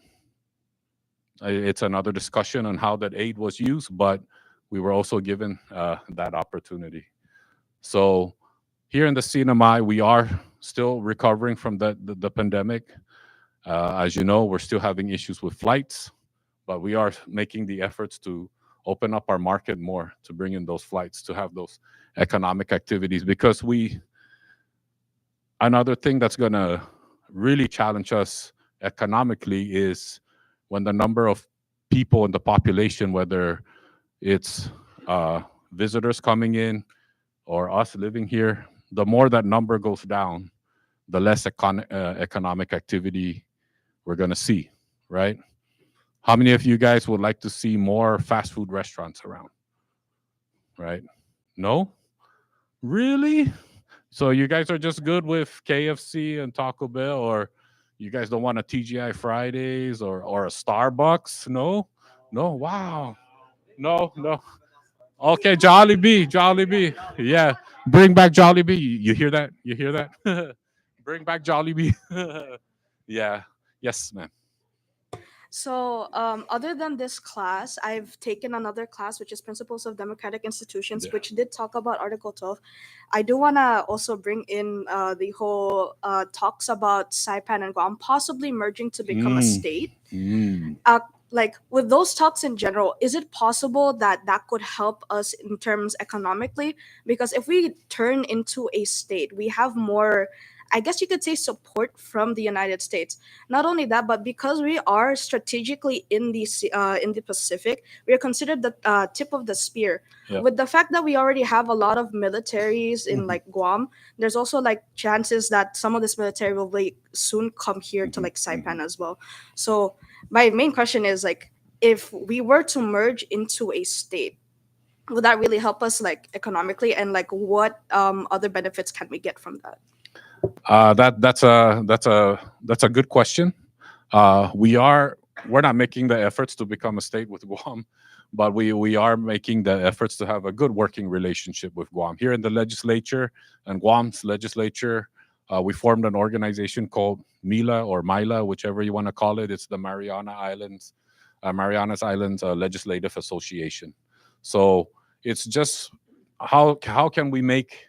it's another discussion on how that aid was used, but we were also given that opportunity. So here in the CNMI, we are still recovering from the pandemic. As you know, we're still having issues with flights, but we are making the efforts to open up our market more, to bring in those flights, to have those economic activities. Because another thing that's going to really challenge us economically is when the number of people in the population, whether it's visitors coming in or us living here, the more that number goes down, the less economic activity we're going to see, right? How many of you guys would like to see more fast food restaurants around? Right? No? Really? So you guys are just good with KFC and Taco Bell, or you guys don't want a TGI Fridays or a Starbucks? No? No? Wow. No. Okay, Jollibee, Jollibee. Yeah. Bring back Jollibee. You hear that? You hear that? Bring back Jollibee. Yeah. Yes, ma'am. So, other than this class, I've taken another class, which is Principles of Democratic Institutions, Yeah. which did talk about Article 12. I do want to also bring in the whole talks about Saipan and Guam possibly merging to become a Mm. state. Mm. Like with those talks in general, is it possible that that could help us in terms economically? Because if we turn into a state, we have more, I guess you could say, support from the United States. Not only that, but because we are strategically in the Pacific, we are considered the tip of the spear. Yeah. With the fact that we already have a lot of militaries in like Guam, there's also like chances that some of this military will like soon come here to like Saipan as well. So my main question is like, if we were to merge into a state, would that really help us like economically, and like what other benefits can we get from that? That's a good question. We're not making the efforts to become a state with Guam, but we are making the efforts to have a good working relationship with Guam. Here in the legislature and Guam's legislature, we formed an organization called MILA or MILA, whichever you want to call it. It's the Marianas Islands Legislative Association. So it's just how can we make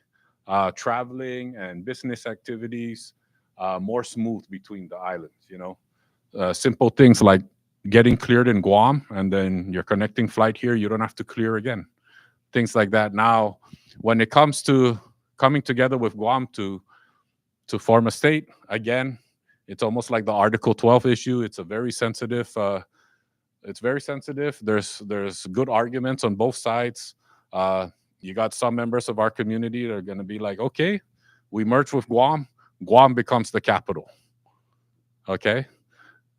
traveling and business activities more smooth between the islands. Simple things like getting cleared in Guam and then your connecting flight here, you don't have to clear again. Things like that. Now, when it comes to coming together with Guam to form a state, again, it's almost like the Article 12 issue. It's a very sensitive. It's very sensitive. There's good arguments on both sides. You got some members of our community that are going to be like, okay, we merge with Guam. Guam becomes the capital. Okay,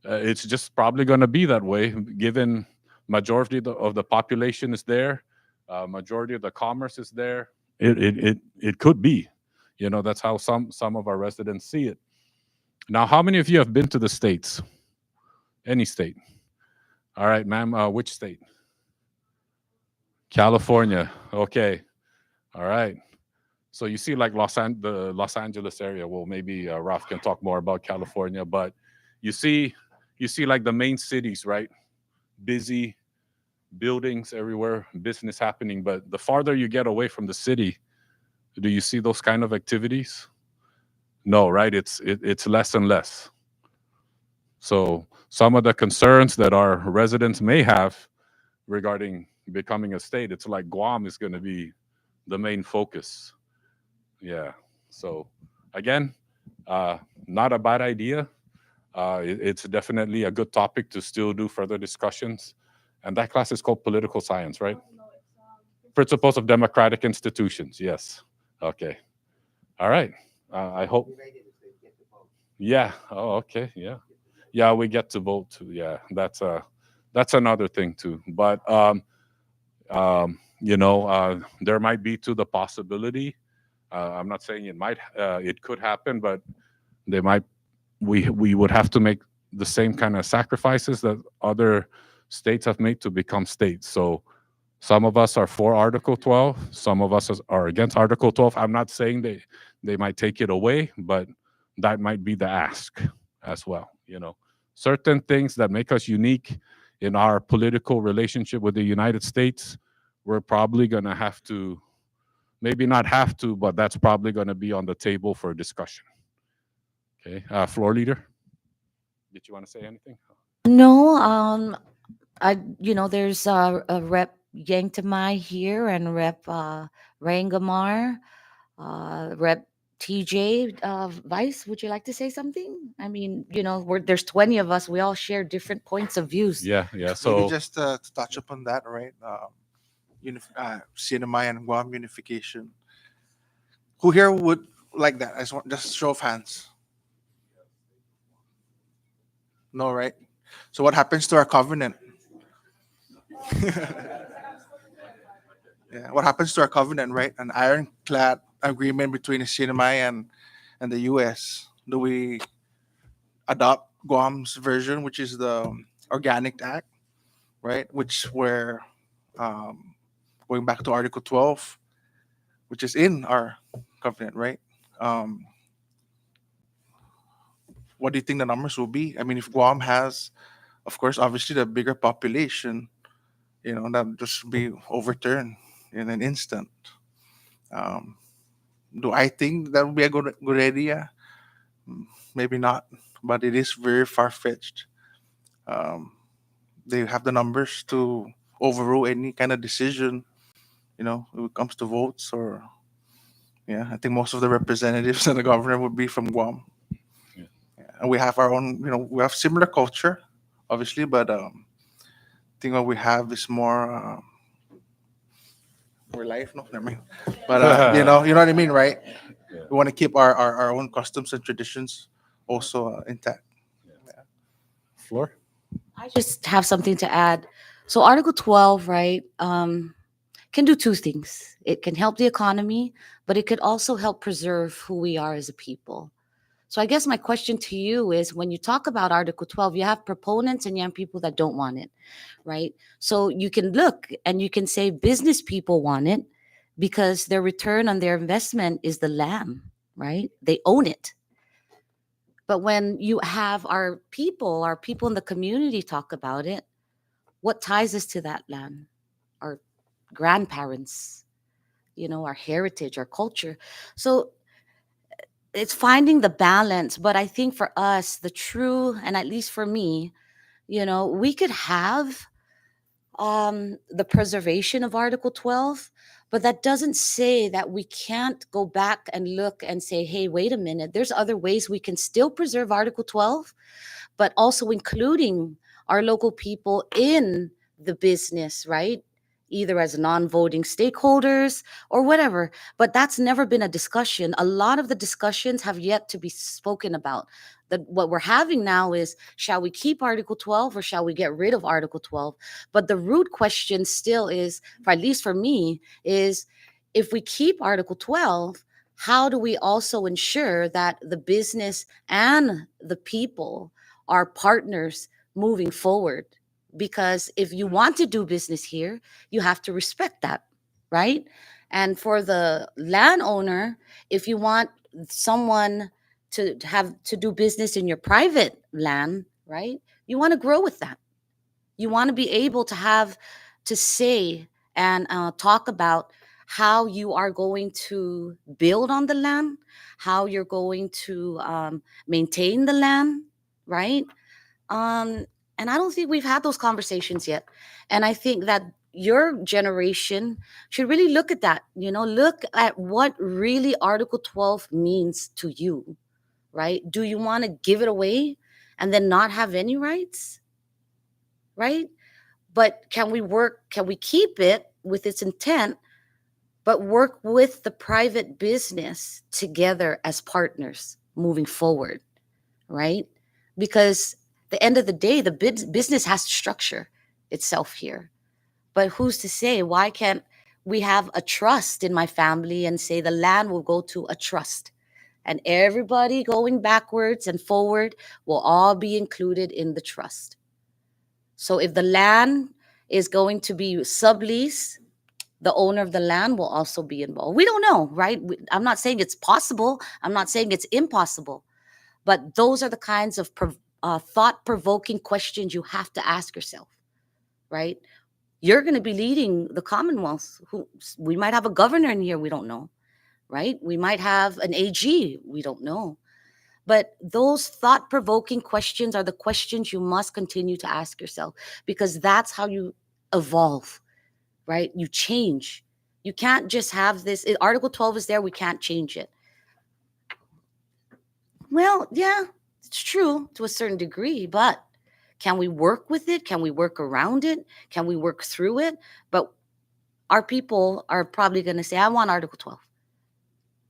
it's just probably going to be that way, given majority of the population is there, majority of the commerce is there. It could be, that's how some of our residents see it. Now, how many of you have been to the States? Any state? All right, ma'am. Which state? California. Okay. All right. So you see, like the Los Angeles area. Well, maybe Ralph can talk more about California, but you see like the main cities, right? Busy buildings everywhere, business happening. But the farther you get away from the city, do you see those kind of activities? No, right? It's less and less. So some of the concerns that our residents may have regarding becoming a state, it's like Guam is going to be the main focus. Yeah. So again, not a bad idea. It's definitely a good topic to still do further discussions. And that class is called political science, right? Principles of democratic institutions. Yes. Okay. All right. I hope. Yeah. Oh, okay. Yeah. Yeah, we get to vote too. Yeah, that's another thing too. But there might be to the possibility. I'm not saying it could happen, but they might. We would have to make the same kind of sacrifices that other states have made to become states. So some of us are for Article 12. Some of us are against Article 12. I'm not saying they might take it away, but that might be the ask as well. Certain things that make us unique in our political relationship with the United States, we're probably going to have to, maybe not have to, but that's probably going to be on the table for discussion. Okay, floor leader, did you want to say anything? No, there's a Rep Yanktamai here and Rep Rangamar, Rep TJ. Vice, would you like to say something? I mean, there's 20 of us. We all share different points of views. Yeah. Maybe So just to touch upon that, right? Sinamay and Guam unification. Who here would like that? I just want just show of hands. No, right? So what happens to our covenant? Yeah, what happens to our covenant, right? An ironclad agreement between Sinamay and the U.S. Do we adopt Guam's version, which is the Organic Act, right? Which where going back to Article 12, which is in our covenant, right? what do you think the numbers will be? I mean, if Guam has, of course, obviously the bigger population, that just be overturned in an instant. Um, do I think that would be a good idea? Maybe not, but it is very far fetched. Um, they have the numbers to overrule any kind of decision, when it comes to votes. Or yeah, I think most of the representatives and the governor would be from Guam. Yeah. Yeah, and we have our own, we have similar culture, obviously, but I think what we have is more. We're life, no, never mind. But you know what I mean, right? Yeah. We want to keep our own customs and traditions also intact. Floor? I just have something to add. So Article 12, right, can do two things. It can help the economy, but it could also help preserve who we are as a people. So I guess my question to you is, when you talk about Article 12, you have proponents and you have people that don't want it, right? So you can look and you can say business people want it because their return on their investment is the land, right? They own it. But when you have our people in the community talk about it, what ties us to that land? Our grandparents, our heritage, our culture. So it's finding the balance. But I think for us, the true, and at least for me, we could have the preservation of Article 12, but that doesn't say that we can't go back and look and say, hey, wait a minute, there's other ways we can still preserve Article 12, but also including our local people in the business, right? Either as non-voting stakeholders or whatever. But that's never been a discussion. A lot of the discussions have yet to be spoken about. What we're having now is, shall we keep Article 12 or shall we get rid of Article 12? But the root question still is, at least for me, is if we keep Article 12, how do we also ensure that the business and the people are partners moving forward? Because if you want to do business here, you have to respect that, right? And for the landowner, if you want someone to do business in your private land, right? You want to grow with that. You want to be able to have to say and talk about how you are going to build on the land, how you're going to maintain the land, right? And I don't think we've had those conversations yet. And I think that your generation should really look at that, look at what really Article 12 means to you, right? Do you want to give it away and then not have any rights, right? But can we keep it with its intent, but work with the private business together as partners moving forward, right? Because the end of the day, the business has to structure itself here. But who's to say, why can't we have a trust in my family and say the land will go to a trust? And everybody going backwards and forward will all be included in the trust. So if the land is going to be sublease, the owner of the land will also be involved. We don't know, right? I'm not saying it's possible. I'm not saying it's impossible. But those are the kinds of thought-provoking questions you have to ask yourself, right? You're going to be leading the Commonwealth. We might have a governor in here, we don't know, right? We might have an AG, we don't know. But those thought-provoking questions are the questions you must continue to ask yourself, because that's how you evolve, right? You change. You can't just have this. Article 12 is there, we can't change it. Well, yeah, it's true to a certain degree, but can we work with it? Can we work around it? Can we work through it? But our people are probably going to say, I want Article 12.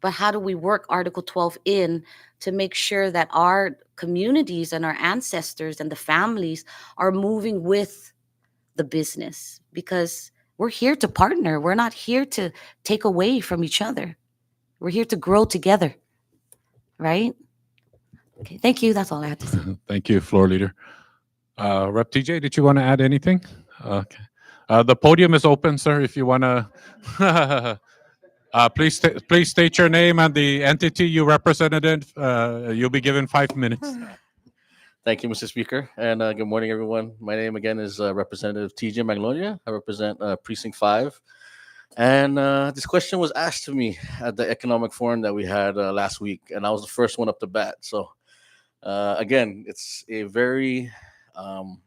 But how do we work Article 12 in to make sure that our communities and our ancestors and the families are moving with the business? Because we're here to partner. We're not here to take away from each other. We're here to grow together, right? Okay, thank you. That's all I had to say. Thank you, Floor Leader. Rep TJ, did you want to add anything? Okay. The podium is open, sir, if you want to. Please state your name and the entity you represented. You'll be given 5 minutes. Thank you, Mr. Speaker, and good morning, everyone. My name again is Representative TJ Magnolia. I represent Precinct 5. And this question was asked to me at the economic forum that we had last week, and I was the first one up to bat. So, again, um,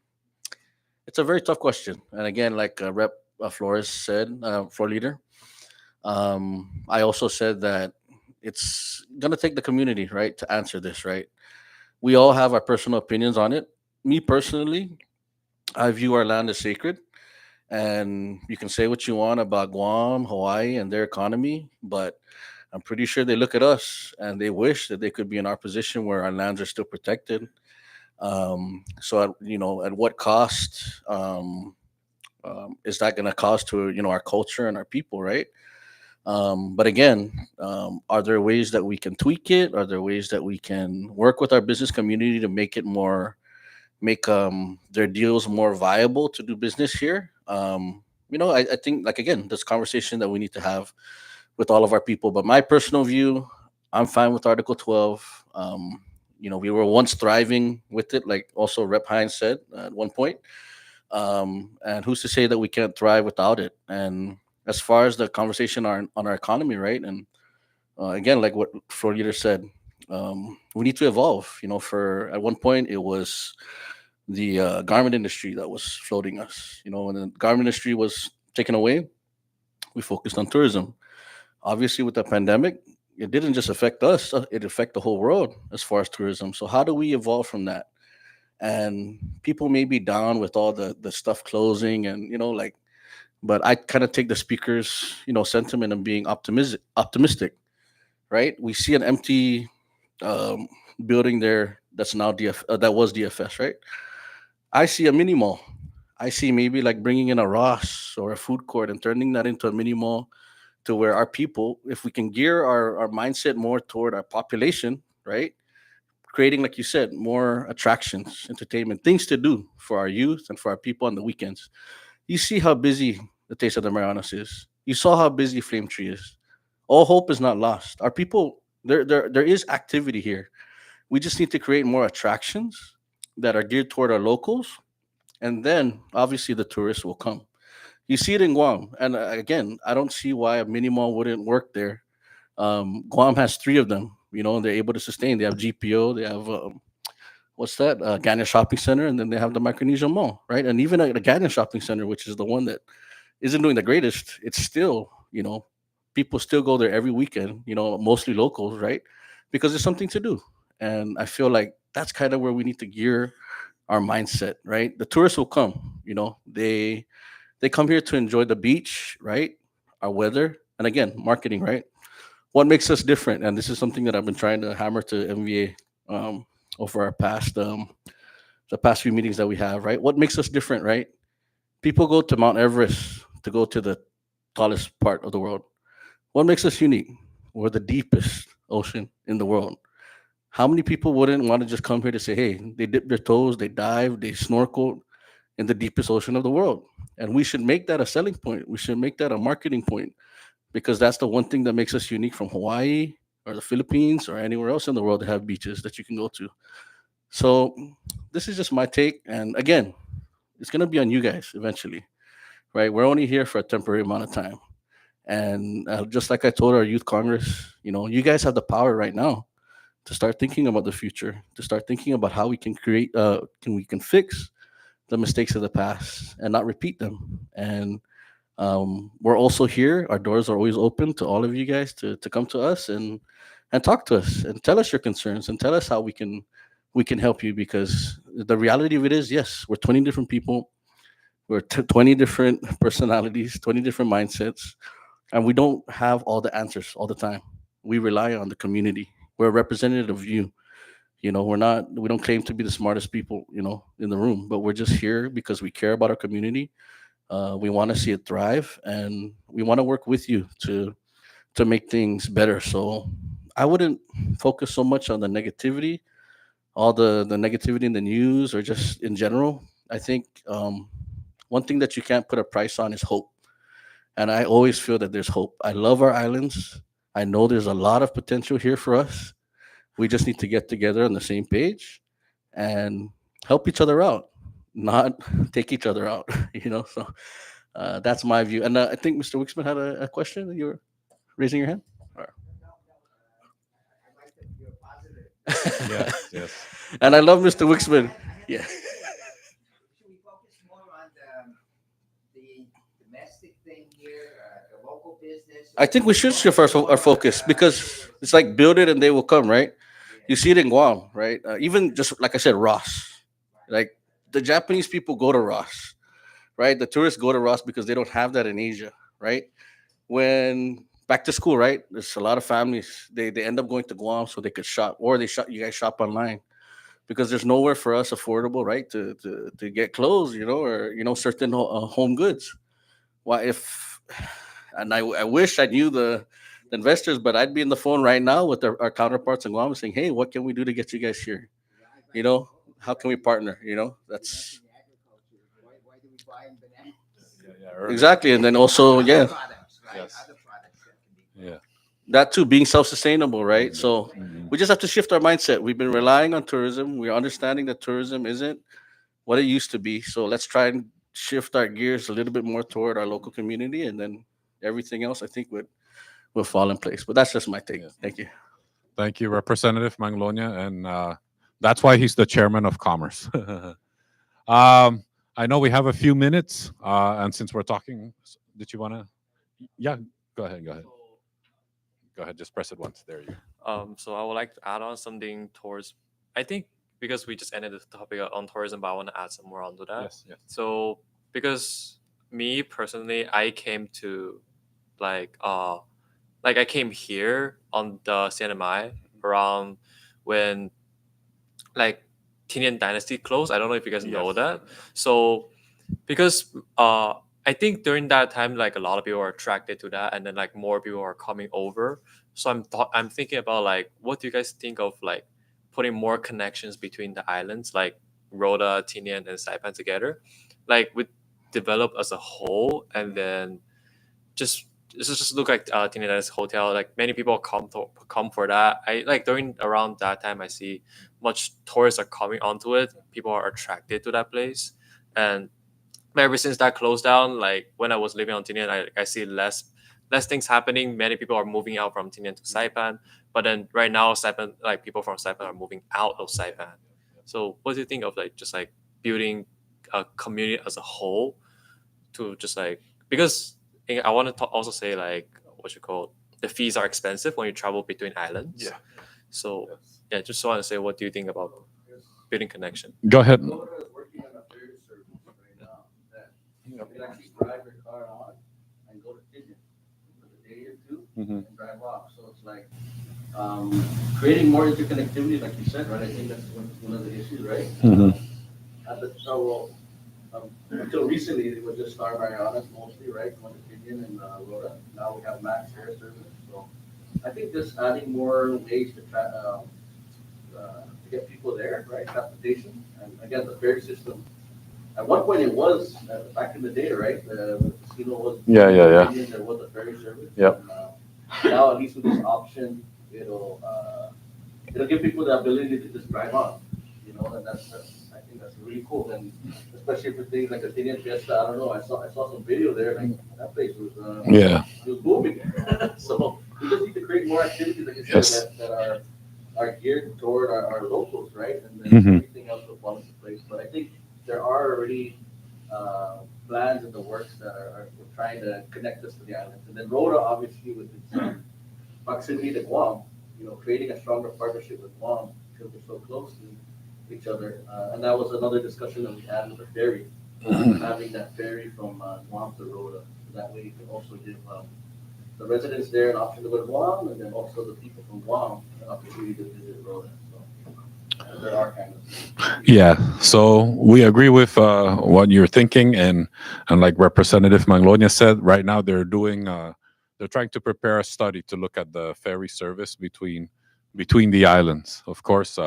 it's a very tough question. And again, like Rep. Flores said, floor leader, I also said that it's gonna take the community, right, to answer this, right? We all have our personal opinions on it. Me personally, I view our land as sacred, and you can say what you want about Guam, Hawaii, and their economy, but I'm pretty sure they look at us and they wish that they could be in our position where our lands are still protected. So, at what cost is that going to cost to our culture and our people, right? But again, are there ways that we can tweak it? Are there ways that we can work with our business community to make their deals more viable to do business here? I think, like, again, this conversation that we need to have with all of our people. But my personal view, I'm fine with Article 12. We were once thriving with it, like also Rep Hines said at one point. And who's to say that we can't thrive without it? And as far as the conversation on our economy, right? And again, like what floor leader said, we need to evolve. For at one point it was the garment industry that was floating us. When the garment industry was taken away, we focused on tourism. Obviously, with the pandemic, it didn't just affect us; it affected the whole world as far as tourism. So, how do we evolve from that? And people may be down with all the stuff closing, and but I kind of take the speaker's sentiment and being optimistic, right? We see an empty um, building there that's now that was DFS, right? I see a mini mall. I see maybe like bringing in a Ross or a food court and turning that into a mini mall to where our people, if we can gear our mindset more toward our population, right? Creating, like you said, more attractions, entertainment, things to do for our youth and for our people on the weekends. You see how busy the Taste of the Marianas is. You saw how busy Flame Tree is. All hope is not lost. Our people, there is activity here. We just need to create more attractions that are geared toward our locals, and then obviously the tourists will come. You see it in Guam, and again, I don't see why a mini mall wouldn't work there. Guam has three of them. They're able to sustain. They have GPO. They have what's that? Ganya Shopping Center, and then they have the Micronesia Mall, right? And even at the Ganya Shopping Center, which is the one that isn't doing the greatest, it's still people still go there every weekend. Mostly locals, right? Because there's something to do, and I feel like that's kind of where we need to gear our mindset, right? The tourists will come. They come here to enjoy the beach, right? Our weather, and again, marketing, right? What makes us different? And this is something that I've been trying to hammer to MVA over our past the past few meetings that we have, right? What makes us different, right? People go to Mount Everest to go to the tallest part of the world. What makes us unique? We're the deepest ocean in the world. How many people wouldn't want to just come here to say, hey, they dipped their toes, they dived, they snorkeled in the deepest ocean of the world? And we should make that a selling point. We should make that a marketing point, because that's the one thing that makes us unique from Hawaii or the Philippines or anywhere else in the world that have beaches that you can go to. So this is just my take. And again, it's going to be on you guys eventually, right? We're only here for a temporary amount of time. And just like I told our youth Congress, you guys have the power right now to start thinking about the future, to start thinking about how we can create, we can fix the mistakes of the past and not repeat them. And we're also here. Our doors are always open to all of you guys to come to us and talk to us and tell us your concerns and tell us how we can help you, because the reality of it is, yes, we're 20 different people. We're 20 different personalities, 20 different mindsets, and we don't have all the answers all the time. We rely on the community. We're a representative of you. We don't claim to be the smartest people, in the room, but we're just here because we care about our community. We want to see it thrive, and we want to work with you to make things better. So I wouldn't focus so much on the negativity, all the negativity in the news or just in general. I think one thing that you can't put a price on is hope. And I always feel that there's hope. I love our islands. I know there's a lot of potential here for us. We just need to get together on the same page and help each other out, not take each other out. So that's my view. And I think Mr. Wixman had a question. You were raising your hand. Or- Yes, yes. And I love Mr. Wixman. Yeah. Should we focus more on the domestic thing here, the local business? I think we should shift our focus because it's like build it and they will come, right? You see it in Guam, right? Even just like I said, Ross. Like the Japanese people go to Ross, right? The tourists go to Ross because they don't have that in Asia, right? When back to school, right? There's a lot of families they end up going to Guam so they could shop, or they shop. You guys shop online because there's nowhere for us affordable, right? To get clothes, or certain home goods. Why if and I wish I knew the investors, but I'd be in the phone right now with our counterparts in Guam saying, hey, what can we do to get you guys here? How can we partner? That's Why do we buy bananas? exactly. And then also, yeah, Products, right? Yes. Other products that can be Yeah. that too, being self-sustainable, right? So Mhm. we just have to shift our mindset. We've been relying on tourism. We're understanding that tourism isn't what it used to be. So let's try and shift our gears a little bit more toward our local community, and then everything else I think will fall in place. But that's just my take. Yeah. Thank you. Thank you, Representative Manglonia, and that's why he's the chairman of Commerce. I know we have a few minutes, and since we're talking, did you want to? Yeah, go ahead. Go ahead. Go ahead. Just press it once. There you go. So I would like to add on something towards. I think because we just ended the topic on tourism, but I want to add some more onto that. Yes. Yes. So because me personally, I came to like I came here on the CNMI around when like Tinian Dynasty closed. I don't know if you guys know Yes. that. So because I think during that time like a lot of people are attracted to that, and then like more people are coming over. So I'm thinking about like what do you guys think of like putting more connections between the islands like Rhoda, Tinian, and Saipan together, like we develop as a whole, and then just just look like Tinian Dynasty Hotel. Like many people come for that. I like during around that time I see much tourists are coming onto it. People are attracted to that place, and ever since that closed down, like when I was living on Tinian, I see less things happening. Many people are moving out from Tinian to Saipan, but then right now Saipan, like people from Saipan are moving out of Saipan. So what do you think of like just like building a community as a whole to just like because I want to also say like what you call the fees are expensive when you travel between islands. Yeah. So yeah, just want to say what do you think about building connection? Go ahead. Florida is working on a ferry service right now that you can actually drive your car on and go to Tinian for the day or two Mhm. and drive off. So it's like creating more interconnectivity, like you said, right? I think that's one of the issues, right? Mhm. Until recently, it was just Star Marianas mostly, right? Going to Tinian and Rhoda. Now we have max air service. So I think just adding more ways to get people there, right? Transportation, and again, the ferry system. At one point, it was back in the day, right? The casino was Yeah. There was a ferry service. Yep. And, now, at least with this option, it'll give people the ability to just drive on. And that's I think that's really cool. And especially for things like a Tinian Fiesta, I don't know. I saw some video there. Like that place was Yeah. it was booming. So we just need to create more activities, like I said, Yes. that are geared toward our locals, right? And then Mhm. everything else will fall into place. But I think there are already plans in the works that are trying to connect us to the islands. And then Rhoda, obviously, with its proximity to Guam, creating a stronger partnership with Guam because we're so close to each other. And that was another discussion that we had with the ferry, having that ferry from Guam to Rhoda. So that way you can also give the residents there an option to go to Guam, and then also the people from Guam an opportunity to visit Rhoda. So there are kind of Yeah. So we agree with what you're thinking, and like Representative Manglonia said, right now they're trying to prepare a study to look at the ferry service between the islands. Of course,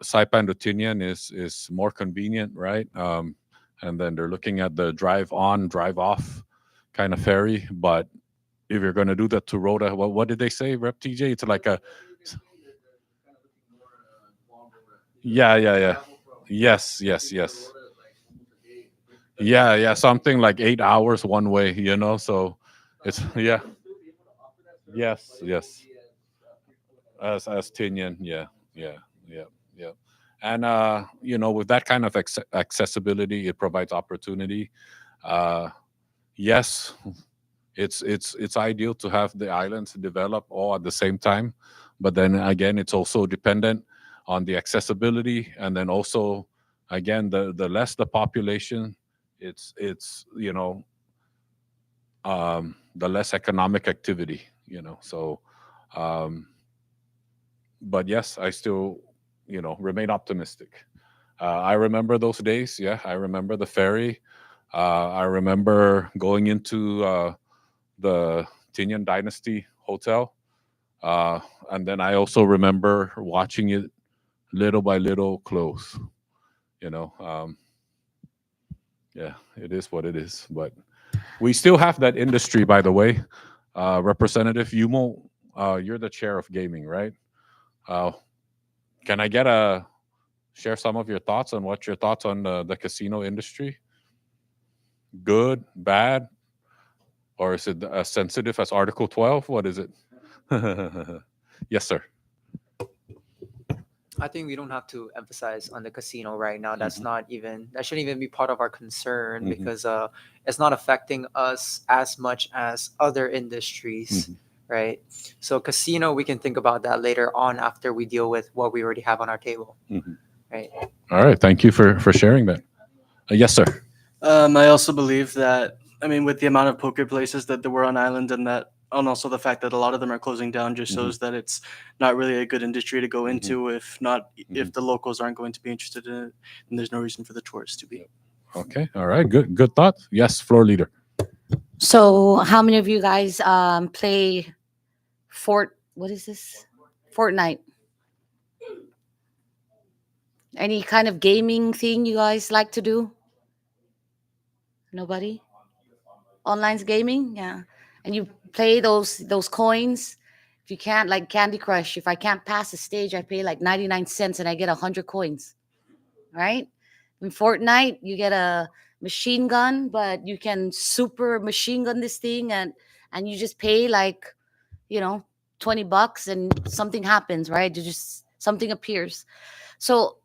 Saipan to Tinian is more convenient, right? And then they're looking at the drive on, drive off kind of ferry. But if you're going to do that to Rhoda, what did they say, Rep TJ? It's like a yeah, yeah, yeah. Yes, yes, yes. Yeah, yeah, something like 8 hours one way, So it's yeah, yes, yes. As Tinian, yeah, yeah, yeah, yeah. And with that kind of accessibility, it provides opportunity. Uh, yes, it's ideal to have the islands develop all at the same time, but then again, it's also dependent on the accessibility, and then also again the less the population, it's the less economic activity. So. Um, but yes, I still, remain optimistic. I remember those days. Yeah, I remember the ferry. I remember going into the Tinian Dynasty Hotel, uh, and then I also remember watching it little by little close. You know, um, yeah, it is what it is. But we still have that industry, by the way. Representative Yumo, you're the chair of gaming, right? Uh, can I get a share some of your thoughts on what your thoughts on the casino industry? Good, bad, or is it as sensitive as Article 12? What is it? Yes, sir. I think we don't have to emphasize on the casino right now. That's Mhm. not even that shouldn't even be part of our concern Mhm. because it's not affecting us as much as other industries, Mhm. right? So casino, we can think about that later on after we deal with what we already have on our table, Mhm. right? All right. Thank you for sharing that. Yes, sir. I also believe that, I mean, with the amount of poker places that there were on island, and also the fact that a lot of them are closing down, just Mhm. shows that it's not really a good industry to go Mhm. into. If not, if Mhm. the locals aren't going to be interested in it, then there's no reason for the tourists to be. Okay. All right. Good thought. Yes, floor leader. So, how many of you guys play What is this? Fortnite. Any kind of gaming thing you guys like to do? Nobody? Online's gaming, yeah. And you play those coins. If you can't, like Candy Crush, if I can't pass a stage, I pay like 99 cents and I get 100 coins. Right? In Fortnite, you get a machine gun, but you can super machine gun this thing, and you just pay like, you know, $20 and something happens, right? You just something appears. So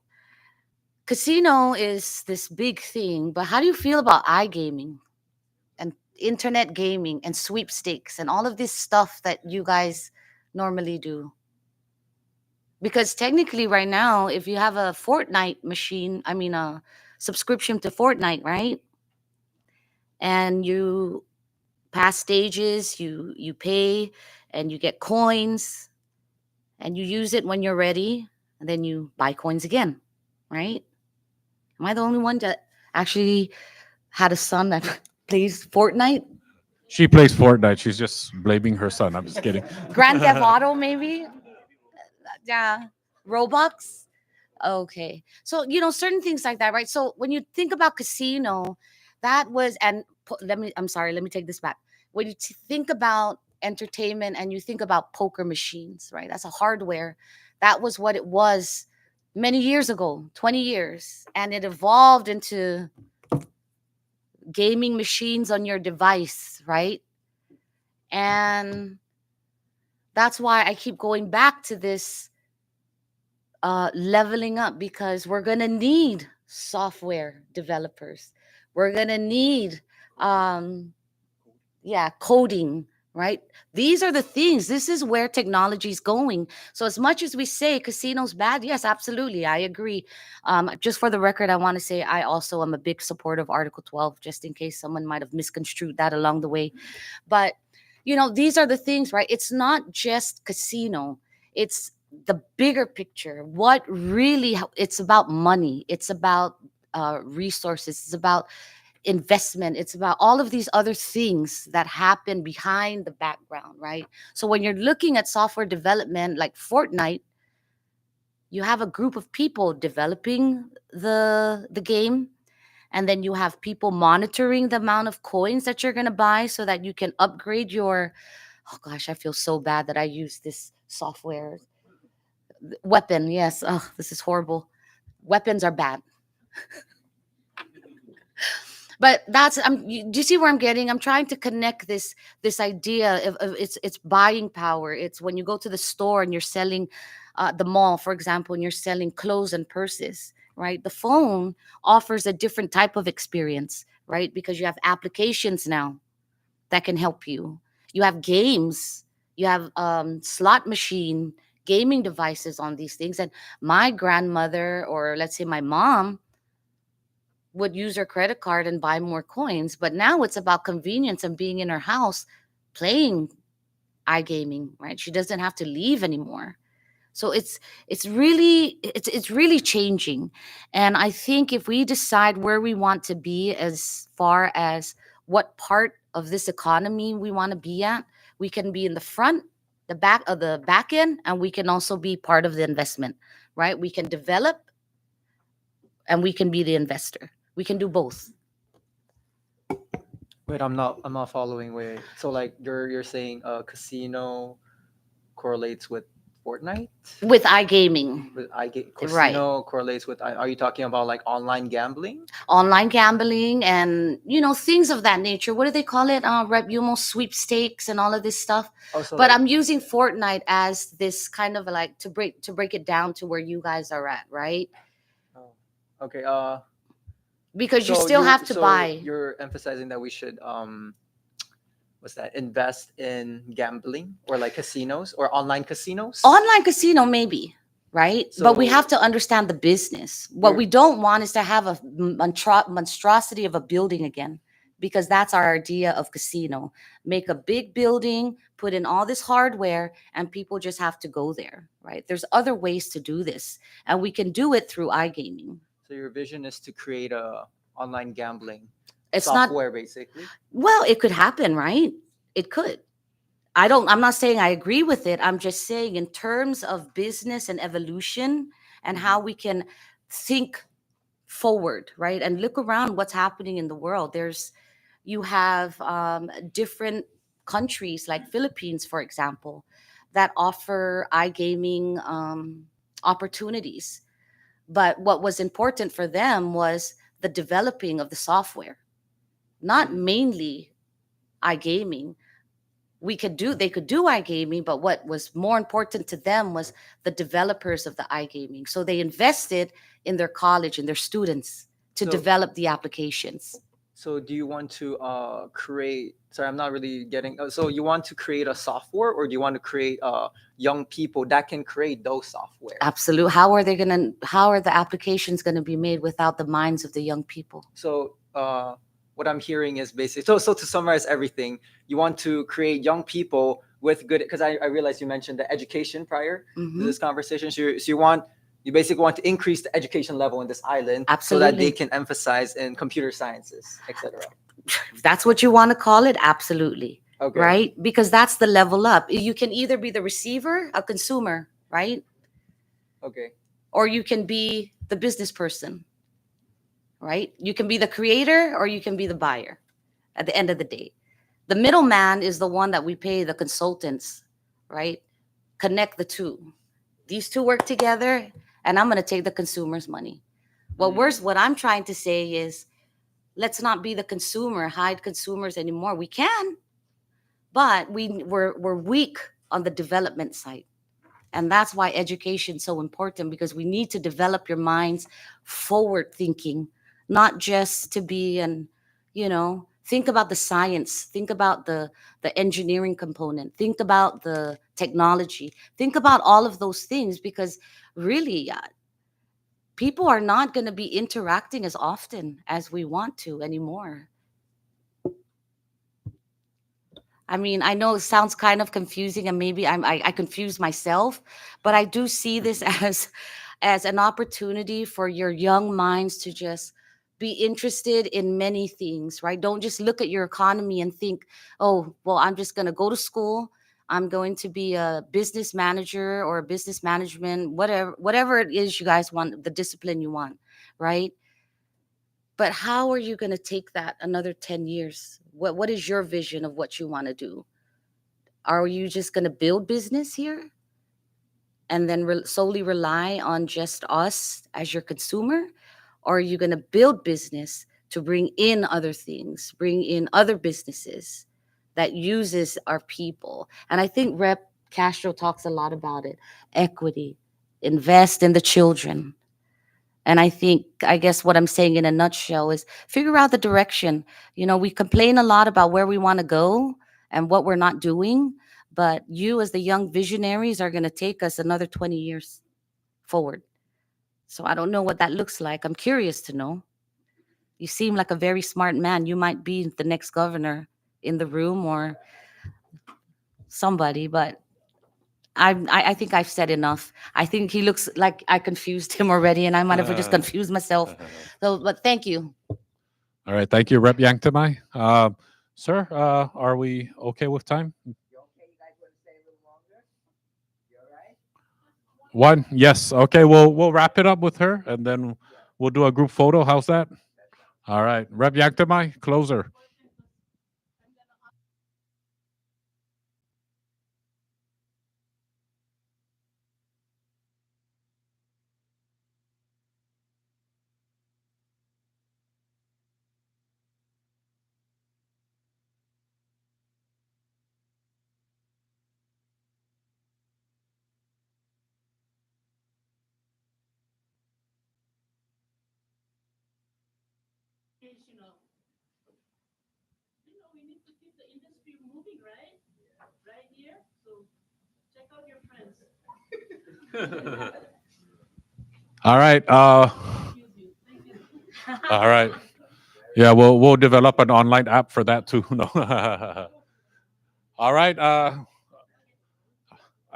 casino is this big thing, but how do you feel about iGaming and internet gaming and sweepstakes and all of this stuff that you guys normally do? Because technically right now, if you have a Fortnite machine, I mean a subscription to Fortnite, right? And you pass stages, you pay and you get coins and you use it when you're ready and then you buy coins again, right? Am I the only one that actually had a son that plays Fortnite? She plays Fortnite. She's just blaming her son. I'm just kidding. Grand Theft Auto, maybe? Yeah. Robux? Okay. So, certain things like that, right? So when you think about casino, that was, and I'm sorry, let me take this back. When you think about entertainment and you think about poker machines, right? That's a hardware. That was what it was many years ago, 20 years. And it evolved into gaming machines on your device, right? And that's why I keep going back to this leveling up, because we're going to need software developers. We're going to need coding, right? These are the things. This is where technology is going. So as much as we say casinos bad, yes, absolutely, I agree. Just for the record, I want to say I also am a big supporter of Article 12, just in case someone might have misconstrued that along the way. But these are the things, right? It's not just casino. It's the bigger picture. What really, it's about money. It's about resources. It's about investment. It's about all of these other things that happen behind the background, right? So when you're looking at software development like Fortnite, you have a group of people developing the game, and then you have people monitoring the amount of coins that you're going to buy so that you can upgrade your, oh gosh, I feel so bad that I use this software. Weapon, yes. Oh, this is horrible. Weapons are bad. But that's do you see where I'm getting? I'm trying to connect this idea of it's buying power. It's when you go to the store and you're selling the mall, for example, and you're selling clothes and purses, right? The phone offers a different type of experience, right? Because you have applications now that can help you. You have games, you have slot machine, gaming devices on these things. And my grandmother, or let's say my mom, would use her credit card and buy more coins. But now it's about convenience and being in her house playing iGaming, right? She doesn't have to leave anymore. So it's really changing. And I think if we decide where we want to be as far as what part of this economy we want to be at, we can be in the front, the back end, and we can also be part of the investment, right? We can develop and we can be the investor. We can do both. Wait, I'm not following. Wait, so like you're saying casino correlates with Fortnite? With iGaming. With casino Right. correlates with are you talking about like online gambling? Online gambling and things of that nature. What do they call it? Rep Yumo sweepstakes and all of this stuff. Oh, so But like, I'm using Fortnite as this kind of like to break it down to where you guys are at, right? oh, okay. Because you still have to buy. You're emphasizing that we should what's that? Invest in gambling or like casinos or online casinos? Online casino, maybe, right? But we So- have to understand the business. What we don't want is to have a monstrosity of a building again, because that's our idea of casino. Make a big building, put in all this hardware, and people just have to go there, right? There's other ways to do this, and we can do it through iGaming. So your vision is to create a online gambling It's not software, basically. Well, it could happen, right? It could. I'm not saying I agree with it. I'm just saying in terms of business and evolution and how we can think forward, right? And look around what's happening in the world. You have different countries like Philippines, for example, that offer iGaming opportunities. But what was important for them was the developing of the software, not mainly iGaming. They could do iGaming, but what was more important to them was the developers of the iGaming. So they invested in their college and their students to So- develop the applications. So do you want to create? Sorry, I'm not really getting. So you want to create a software, or do you want to create young people that can create those software? Absolutely. How are the applications gonna be made without the minds of the young people? So what I'm hearing is basically so to summarize everything, you want to create young people with good, because I realized you mentioned the education prior to Mhm. this conversation. So you basically want to increase the education level in this island so that they Absolutely. can emphasize in computer sciences, etc. If that's what you want to call it, absolutely. Okay. Right? Because that's the level up. You can either be the receiver, a consumer, right? Okay. Or you can be the business person, right? You can be the creator or you can be the buyer at the end of the day. The middleman is the one that we pay the consultants, right? Connect the two. These two work together, and I'm going to take the consumer's money. What I'm trying to say is, let's not be the consumer, hide consumers anymore. We can, but we're weak on the development side. And that's why education is so important, because we need to develop your minds forward thinking, not just to be think about the science, think about the engineering component, think about the technology, think about all of those things, because really people are not going to be interacting as often as we want to anymore. I mean, I know it sounds kind of confusing, and maybe I confuse myself, but I do see this as an opportunity for your young minds to just be interested in many things, right? Don't just look at your economy and think, oh, well, I'm just going to go to school. I'm going to be a business manager or a business management, whatever it is you guys want, the discipline you want, right? But how are you going to take that another 10 years? What is your vision of what you want to do? Are you just going to build business here and then solely rely on just us as your consumer? Or are you going to build business to bring in other things, bring in other businesses that uses our people? And I think Rep Castro talks a lot about it. Equity, invest in the children. And I guess what I'm saying in a nutshell is figure out the direction. You know, we complain a lot about where we want to go and what we're not doing, but you as the young visionaries are going to take us another 20 years forward. So I don't know what that looks like. I'm curious to know. You seem like a very smart man. You might be the next governor in the room or somebody, but I think I've said enough. I think he looks like I confused him already, and I might have just confused myself. So, but thank you. All right, thank you, Rep Yanktamai. Sir, are we okay with time? One, yes. Okay, we'll wrap it up with her, and then we'll do a group photo. How's that? All right, Rep Yanktamai, closer. All right. All right. Yeah, we'll develop an online app for that too. No. All right. I'd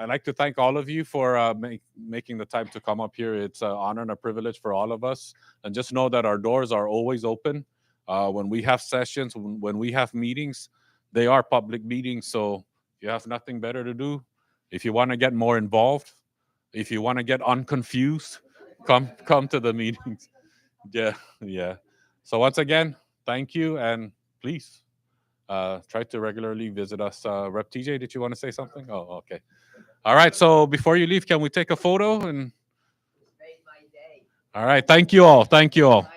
like to thank all of you for making the time to come up here. It's an honor and a privilege for all of us. And just know that our doors are always open. When we have sessions, when we have meetings, they are public meetings. So if you have nothing better to do, if you want to get more involved, if you want to get unconfused, come to the meetings. Yeah, yeah. So once again, thank you, and please try to regularly visit us. Rep TJ, did you want to say something? Oh, okay. All right. So before you leave, can we take a photo? And all right. Thank you all. Thank you all.